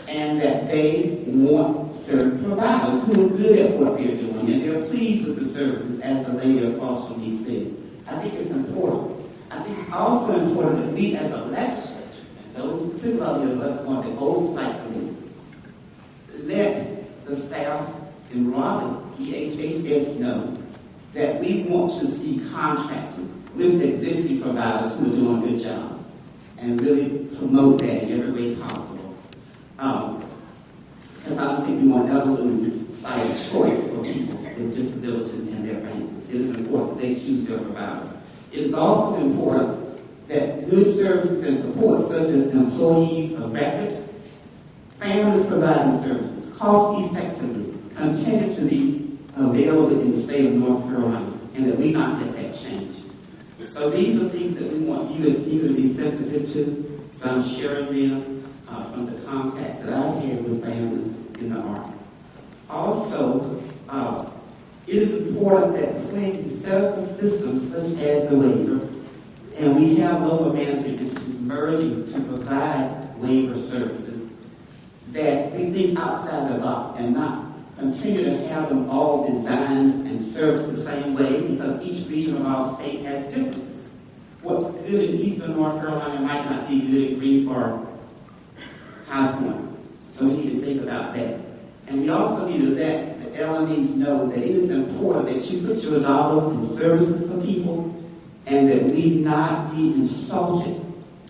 and that they want certain providers who are good at what they're doing and they're pleased with the services, as the lady across from me said. I think it's important. I think it's also important that we as a legislature, and those particularly of us on the oversight committee, let the staff in Raleigh, DHHS, know that we want to see contracting with existing providers who are doing a good job and really promote that in every way possible. Because I don't think we want to ever lose sight of choice for people with disabilities and their families. It is important that they choose their providers. It is also important that good services and support, such as employees of record, families providing services, cost effectively, continue to be available in the state of North Carolina, and that we not let that change. So these are things that we want you as speaker to be sensitive to. So I'm sharing them from the contacts that I've had with families in the Army. Also, it is important that when you set up a system such as the waiver, and we have local management which is merging to provide waiver services, that we think outside the box and not continue to have them all designed and serviced the same way, because each region of our state has differences. What's good in eastern North Carolina might not be good in Greensboro, High Point. So we need to think about that. And we also need to let the LMEs know that it is important that you put your dollars in services for people and that we not be insulted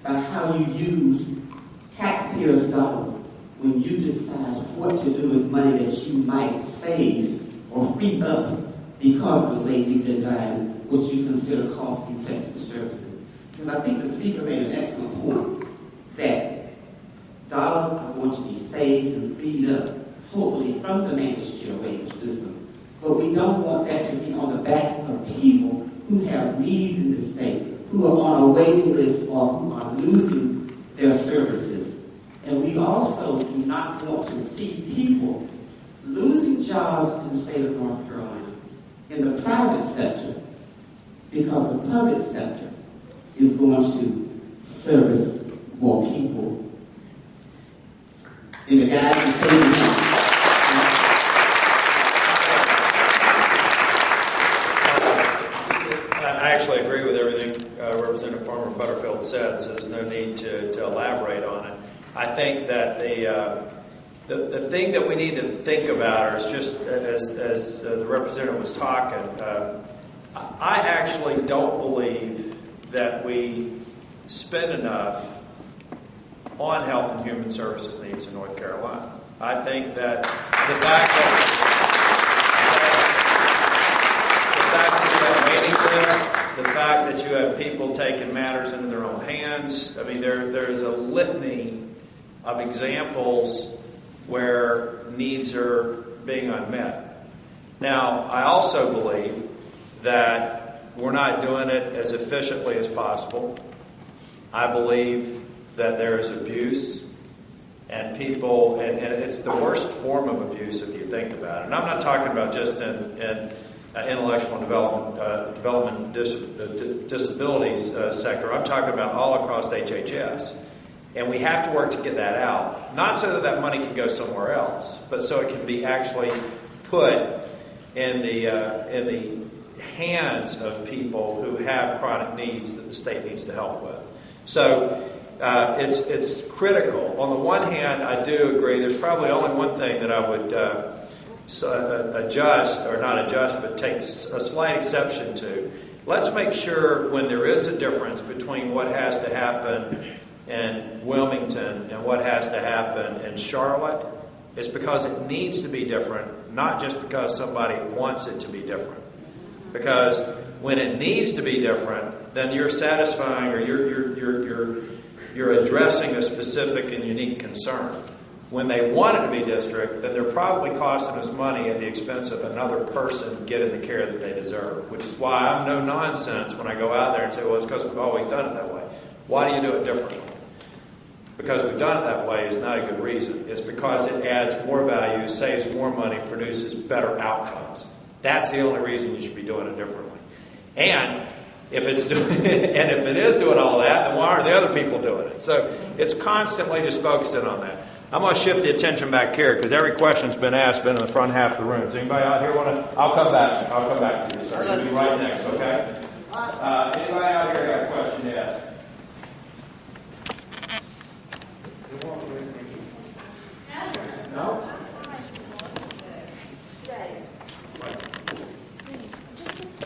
by how you use taxpayers' dollars when you decide what to do with money that you might save or free up because of the way you design what you consider cost-effective services. Because I think the speaker made an excellent point that dollars are going to be saved and freed up, hopefully from the managed care waiver system. But we don't want that to be on the backs of people who have needs in the state, who are on a waiting list or who are losing their services. And we also do not want to see people losing jobs in the state of North Carolina in the private sector because the public sector is going to service more people in the guise of saving money. I actually agree with everything Representative Farmer Butterfield said, so there's no need to elaborate on it. I think that the thing that we need to think about is just as the representative was talking, I actually don't believe that we spend enough on health and human services needs in North Carolina. I think that the fact that you have waiting lists, the fact that you have people taking matters into their own hands, I mean, there's a litany of examples where needs are being unmet. Now, I also believe that we're not doing it as efficiently as possible. I believe that there is abuse and people, and it's the worst form of abuse if you think about it. And I'm not talking about just in intellectual development disabilities sector. I'm talking about all across HHS. And we have to work to get that out. Not so that that money can go somewhere else, but so it can be actually put in the hands of people who have chronic needs that the state needs to help with. So it's critical. On the one hand, I do agree. There's probably only one thing that I would take a slight exception to. Let's make sure when there is a difference between what has to happen in Wilmington and what has to happen in Charlotte, it's because it needs to be different, not just because somebody wants it to be different. Because when it needs to be different, then you're satisfying or you're addressing a specific and unique concern. When they want it to be district, then they're probably costing us money at the expense of another person getting the care that they deserve, which is why I'm no nonsense when I go out there and say, well, it's because we've always done it that way. Why do you do it differently? Because we've done it that way is not a good reason. It's because it adds more value, saves more money, produces better outcomes. That's the only reason you should be doing it differently. And if it is doing all that, then why are the other people doing it? So it's constantly just focusing on that. I'm going to shift the attention back here because every question's been asked, been in the front half of the room. Does anybody out here want to? I'll come back to you, sir. You'll be right next, okay? Anybody out here got a question to ask? No?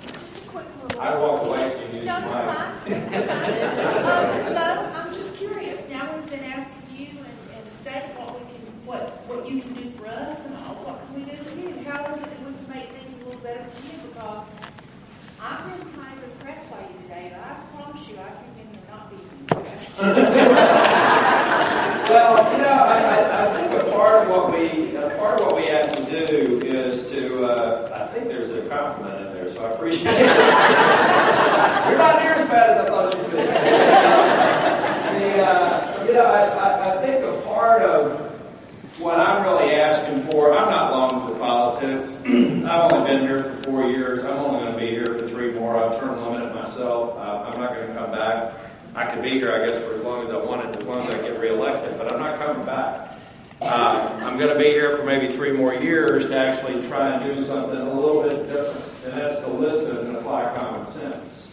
Just a quick little. I walked away so you use the mic. No, I'm just curious. Now we've been asking you and the state what you can do for us and all. What can we do for you? How is it that we can make things a little better for you? Because I've been kind of impressed by you today, but I promise you I continue to not be impressed. Well, I think a part of what we have to do is to. I think there's a compliment in there, so I appreciate it. You're not near as bad as I thought you'd be. I think a part of what I'm really asking for. I'm not long for politics. I've only been here for 4 years. I'm only going to be here for 3 more. I've term limited myself. I'm not going to come back. I could be here, I guess, for as long as I wanted, as long as I get reelected, but I'm not coming back. I'm going to be here for maybe 3 more years to actually try and do something a little bit different, and that's to listen and apply common sense.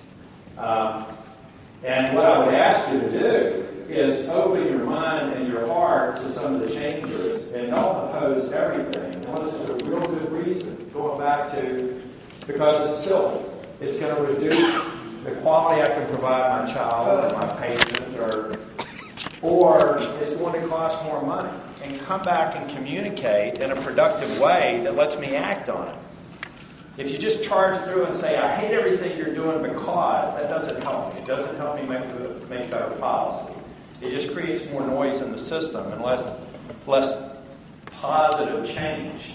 And what I would ask you to do is open your mind and your heart to some of the changes, and don't oppose everything. Unless there's a real good reason, going back to, because it's silly. It's going to reduce the quality I can provide my child or my patient or or it's going to cost more money, and come back and communicate in a productive way that lets me act on it. If you just charge through and say, I hate everything you're doing because, that doesn't help me. It doesn't help me make better policy. It just creates more noise in the system and less positive change.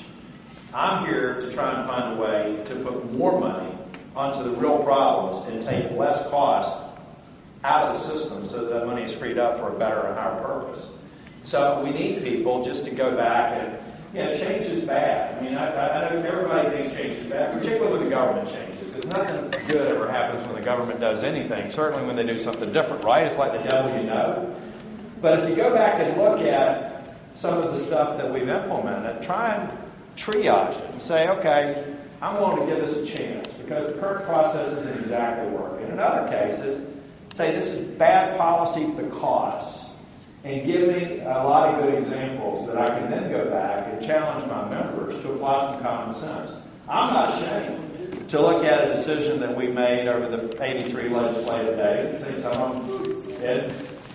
I'm here to try and find a way to put more money onto the real problems and take less cost out of the system so that money is freed up for a better and higher purpose. So we need people just to go back and, change is bad. I mean, I know everybody thinks change is bad, particularly when the government changes, because nothing good ever happens when the government does anything, certainly when they do something different, right? It's like the devil you know. But if you go back and look at some of the stuff that we've implemented, try and triage it and say, okay, I'm willing to give this a chance because the current process isn't exactly working. In other cases, say this is bad policy because, and give me a lot of good examples that I can then go back and challenge my members to apply some common sense. I'm not ashamed to look at a decision that we made over the 83 legislative days and say some of them did,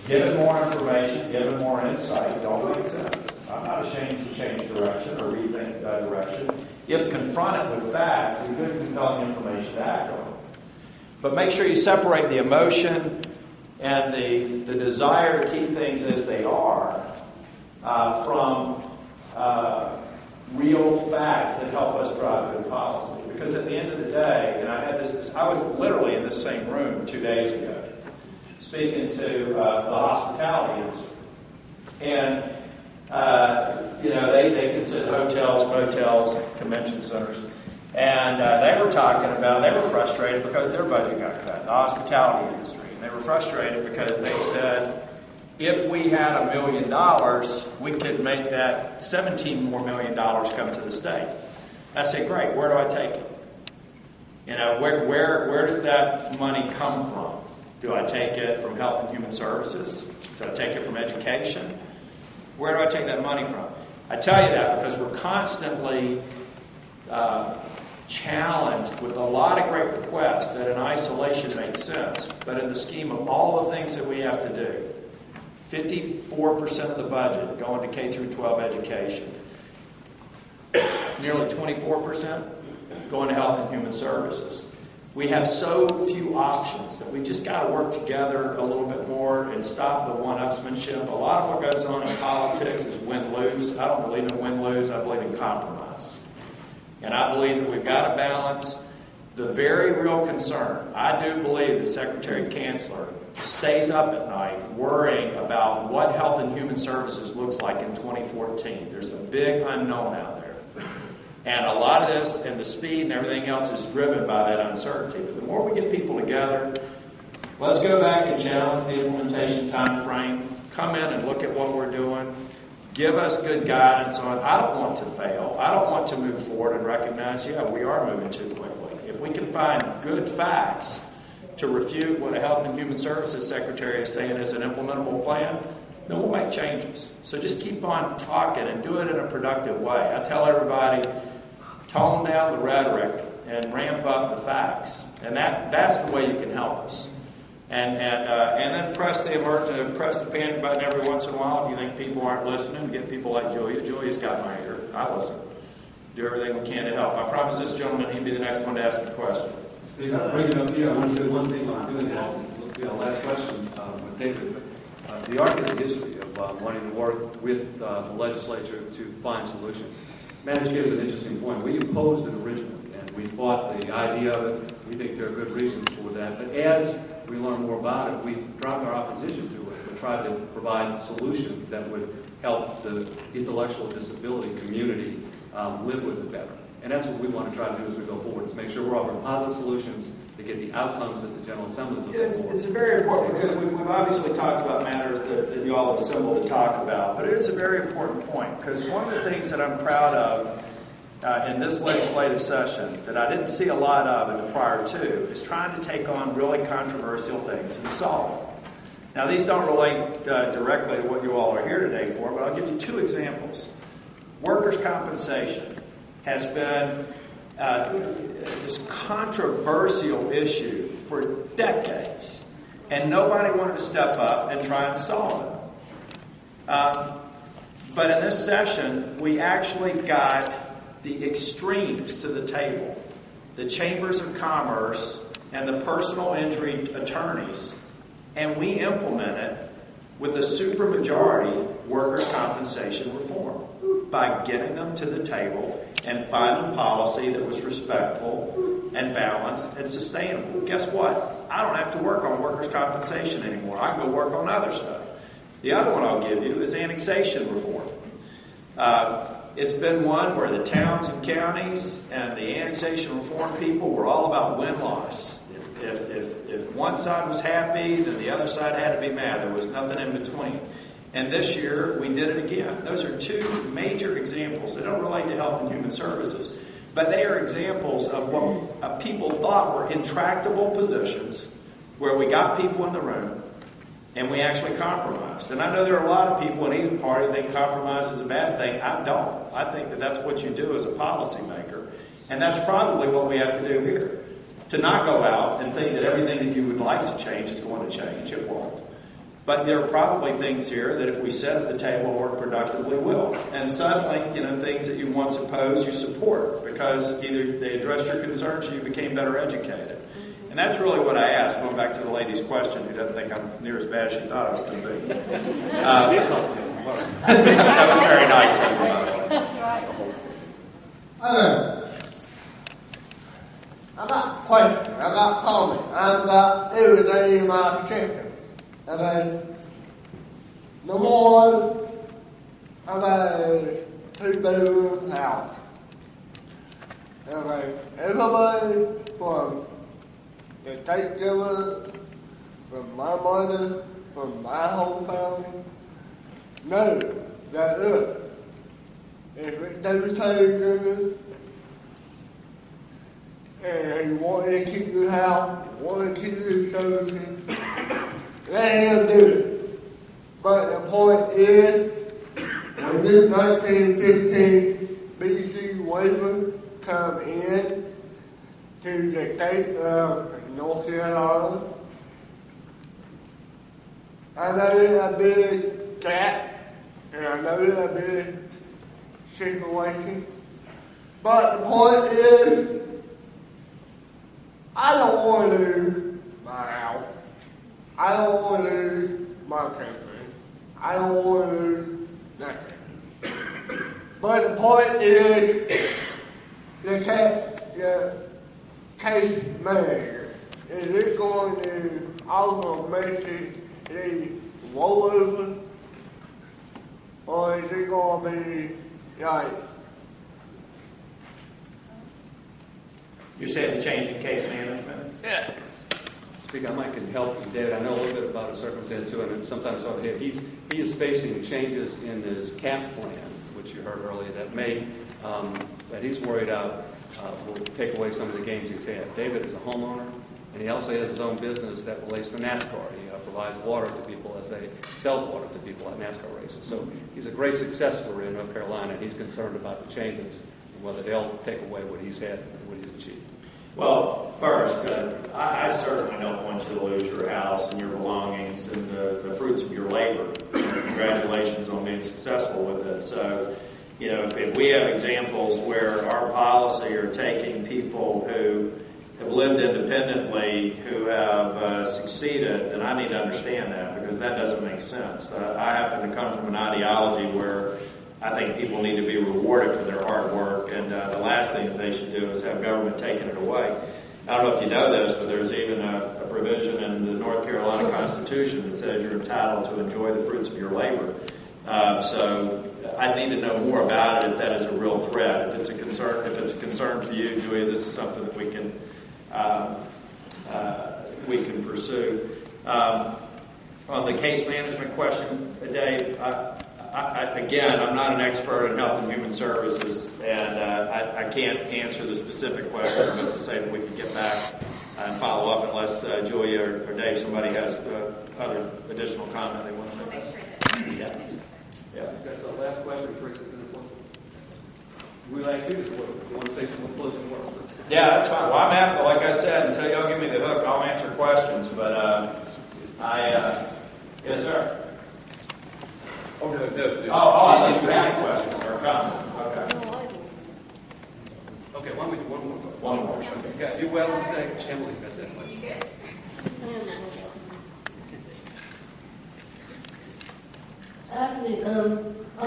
give it more information, give it more insight, don't make sense. I'm not ashamed to change direction or rethink direction if confronted with facts and good compelling information to act on. But make sure you separate the emotion and the desire to keep things as they are from real facts that help us drive good policy. Because at the end of the day, and I was literally in this same room 2 days ago, speaking to the hospitality industry. And, they consider hotels, motels, convention centers. And they were talking about, they were frustrated because their budget got cut, the hospitality industry. And they were frustrated because they said, if we had $1 million, we could make that $17 more million come to the state. I said, great, where do I take it? Where does that money come from? Do I take it from Health and Human Services? Do I take it from education? Where do I take that money from? I tell you that because we're constantly challenged with a lot of great requests that in isolation make sense, but in the scheme of all the things that we have to do, 54% of the budget going to K through 12 education, nearly 24% going to Health and Human Services. We have so few options that we just got to work together a little bit more and stop the one-upsmanship. A lot of what goes on in politics is win-lose. I don't believe in win-lose. I believe in compromise. And I believe that we've got to balance the very real concern. I do believe the Secretary Chancellor stays up at night worrying about what Health and Human Services looks like in 2014. There's a big unknown out there. And a lot of this and the speed and everything else is driven by that uncertainty. But the more we get people together, let's go back and challenge the implementation time frame. Come in and look at what we're doing. Give us good guidance on, I don't want to fail. I don't want to move forward and recognize, we are moving too quickly. If we can find good facts to refute what a Health and Human Services Secretary is saying is an implementable plan, then we'll make changes. So just keep on talking and do it in a productive way. I tell everybody, tone down the rhetoric and ramp up the facts. And that's the way you can help us. And then press the panic button every once in a while if you think people aren't listening. Get people like Julia. Julia's got my ear. I listen. Do everything we can to help. I promise this gentleman he'd be the next one to ask a question. Bring it up here. I want to say one thing on doing that. Last question with David. The arc of the history of wanting to work with the legislature to find solutions. Managed Care is an interesting point. We opposed it originally, and we fought the idea of it. We think there are good reasons for that. But as we learn more about it, we dropped our opposition to it. We tried to provide solutions that would help the intellectual disability community live with it better. And that's what we want to try to do as we go forward, is make sure we're offering positive solutions to get the outcomes that the General Assembly is looking for. It's very important because we've obviously talked about matters that you all assembled to talk about, but it is a very important point because one of the things that I'm proud of in this legislative session that I didn't see a lot of in the prior two is trying to take on really controversial things and solve them. Now, these don't relate directly to what you all are here today for, but I'll give you two examples. Workers' compensation has been this controversial issue for decades, and nobody wanted to step up and try and solve it. But in this session, we actually got the extremes to the table. The chambers of commerce and the personal injury attorneys. And we implemented with a supermajority workers' compensation reform by getting them to the table and finding policy that was respectful and balanced and sustainable. Guess what? I don't have to work on workers' compensation anymore. I can go work on other stuff. The other one I'll give you is annexation reform. It's been one where the towns and counties and the annexation reform people were all about win-loss. If one side was happy, then the other side had to be mad. There was nothing in between. And this year, we did it again. Those are two major examples. They don't relate to health and human services, but they are examples of what people thought were intractable positions where we got people in the room and we actually compromised. And I know there are a lot of people in either party that think compromise is a bad thing. I don't. I think that that's what you do as a policymaker. And that's probably what we have to do here. To not go out and think that everything that you would like to change is going to change. It won't. But there are probably things here that if we sit at the table and work productively, will. And suddenly, things that you once opposed, you support because either they addressed your concerns or you became better educated. And that's really what I asked, going back to the lady's question, who doesn't think I'm near as bad as she thought I was going to be. That was very nice of you, by the way. I got questions, I got comments, I got everything in my checker. Okay. Number one, I got a 2-bedroom house. Okay. Everybody from the caregiver, from my mother, from my whole family, knows that look, if it's caregiver, and you want to keep your house, you want to keep your services, let him do it. But the point is, when this 1915 BC waiver come in to the state of North Carolina, I know it's a big gap, and I know it's a big situation, but the point is, I don't want to lose my house. I don't want to lose my country. I don't want to lose nothing. But the point is, the case manager, is it going to also make it a rollover? Or is it going to be like... You're saying the change in case management? Yes. Speaker, I might can help you, David. I know a little bit about his circumstance too, and sometimes over here. He is facing changes in his cap plan, which you heard earlier, that he's worried will take away some of the gains he's had. David is a homeowner, and he also has his own business that relates to NASCAR. He provides water to people as they sell water to people at NASCAR races. So he's a great success story in North Carolina, and he's concerned about the changes and whether they'll take away what he's had and what he's achieved. Well, first, I certainly don't want you to lose your house and your belongings and the fruits of your labor. Congratulations on being successful with it. So, if we have examples where our policy are taking people who have lived independently, who have succeeded, then I need to understand that because that doesn't make sense. I happen to come from an ideology where I think people need to be rewarded for their hard work, and the last thing that they should do is have government taking it away. I don't know if you know this, but there's even a provision in the North Carolina Constitution that says you're entitled to enjoy the fruits of your labor. So I need to know more about it if that is a real threat. If it's a concern for you, Julia, this is something that we can pursue. On the case management question, Dave, again, I'm not an expert in health and human services, and I can't answer the specific question, but to say that we could get back and follow up unless Julia or Dave, somebody has other additional comment they want to make. Yeah. That's our last question. We like you. You want to say some closing words? Yeah, that's fine. Well, I'm happy, like I said, until y'all give me the hook, I'll answer questions. But yes, sir. Okay. no. I thought you had a question or a comment. Okay, why don't we do one more? One more. Okay, yeah, you well today? Emily, got that one. Actually, I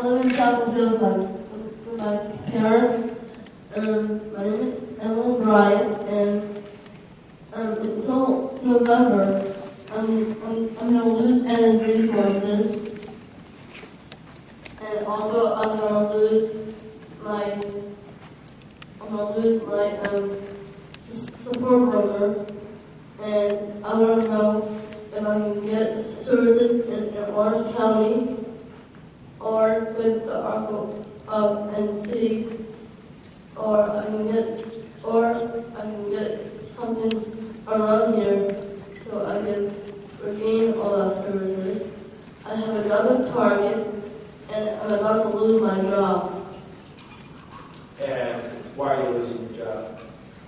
live in Concord with my parents. My name is Emily Bryant, and until November, I'm going to lose energy resources, and also I'm going to lose my support brother, and I want to know if I can get services in Orange County or with the Uncle of NC, or I can get something around here so I can regain all that services. I have another target, and I'm about to lose my job. And why are you losing your job?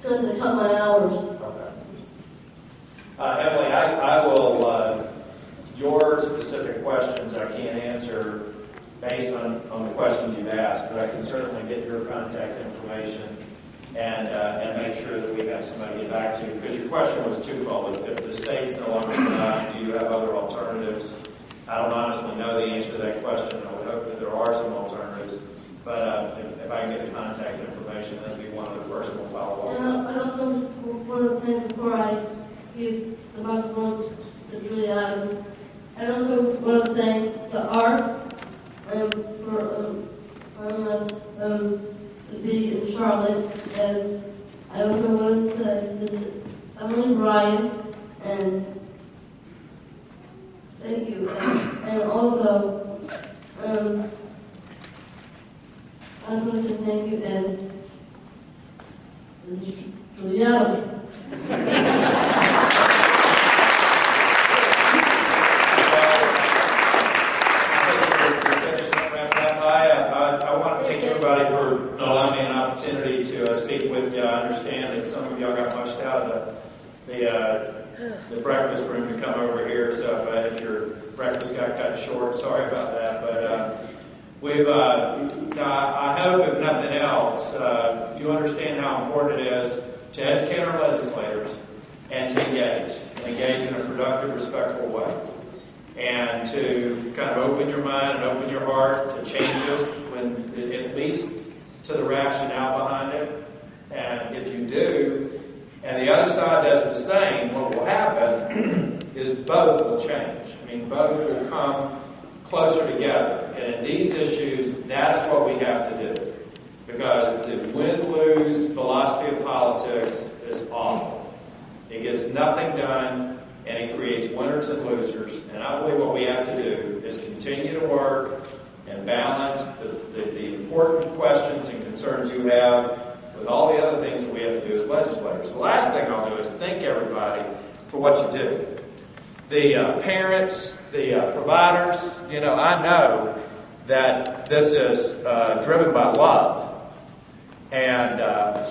Because they cut my hours. Okay. Emily, I will, your specific questions I can't answer based on the questions you've asked, but I can certainly get your contact information and make sure that we have somebody to get back to you. Because your question was twofold. If the state's no longer providing, do you have other alternatives? I don't honestly know the answer to that question. I would hope that there are some alternatives. But if I can get the contact information, that'd be one of the first we'll follow up. And I also want to say before I give the microphone to Julie Adams, I also want to thank the art for allowing us to be in Charlotte. And I also want to say this is Emily Bryant, and thank you. And also, I just want to say thank you and Julie Adams. I want to thank everybody for allowing me an opportunity to speak with you. I understand that some of y'all got mushed out of the breakfast room to come over here, so if your breakfast got cut short, sorry about that. But I hope, if nothing else, you understand how important it is to educate our legislators and to engage in a productive, respectful way. And to kind of open your mind and open your heart to changes, when at least to the rationale behind it. And if you do, and the other side does the same, what will happen is both will change. I mean, both will come closer together. And in these issues, that is what we have to do. Because the win-lose philosophy of politics is awful. It gets nothing done, and it creates winners and losers. And I believe what we have to do is continue to work and balance the important questions and concerns you have with all the other things that we have to do as legislators. The last thing I'll do is thank everybody for what you do. The parents, the providers, I know that this is driven by love and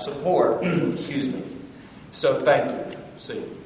support. Excuse me. So thank you. See you.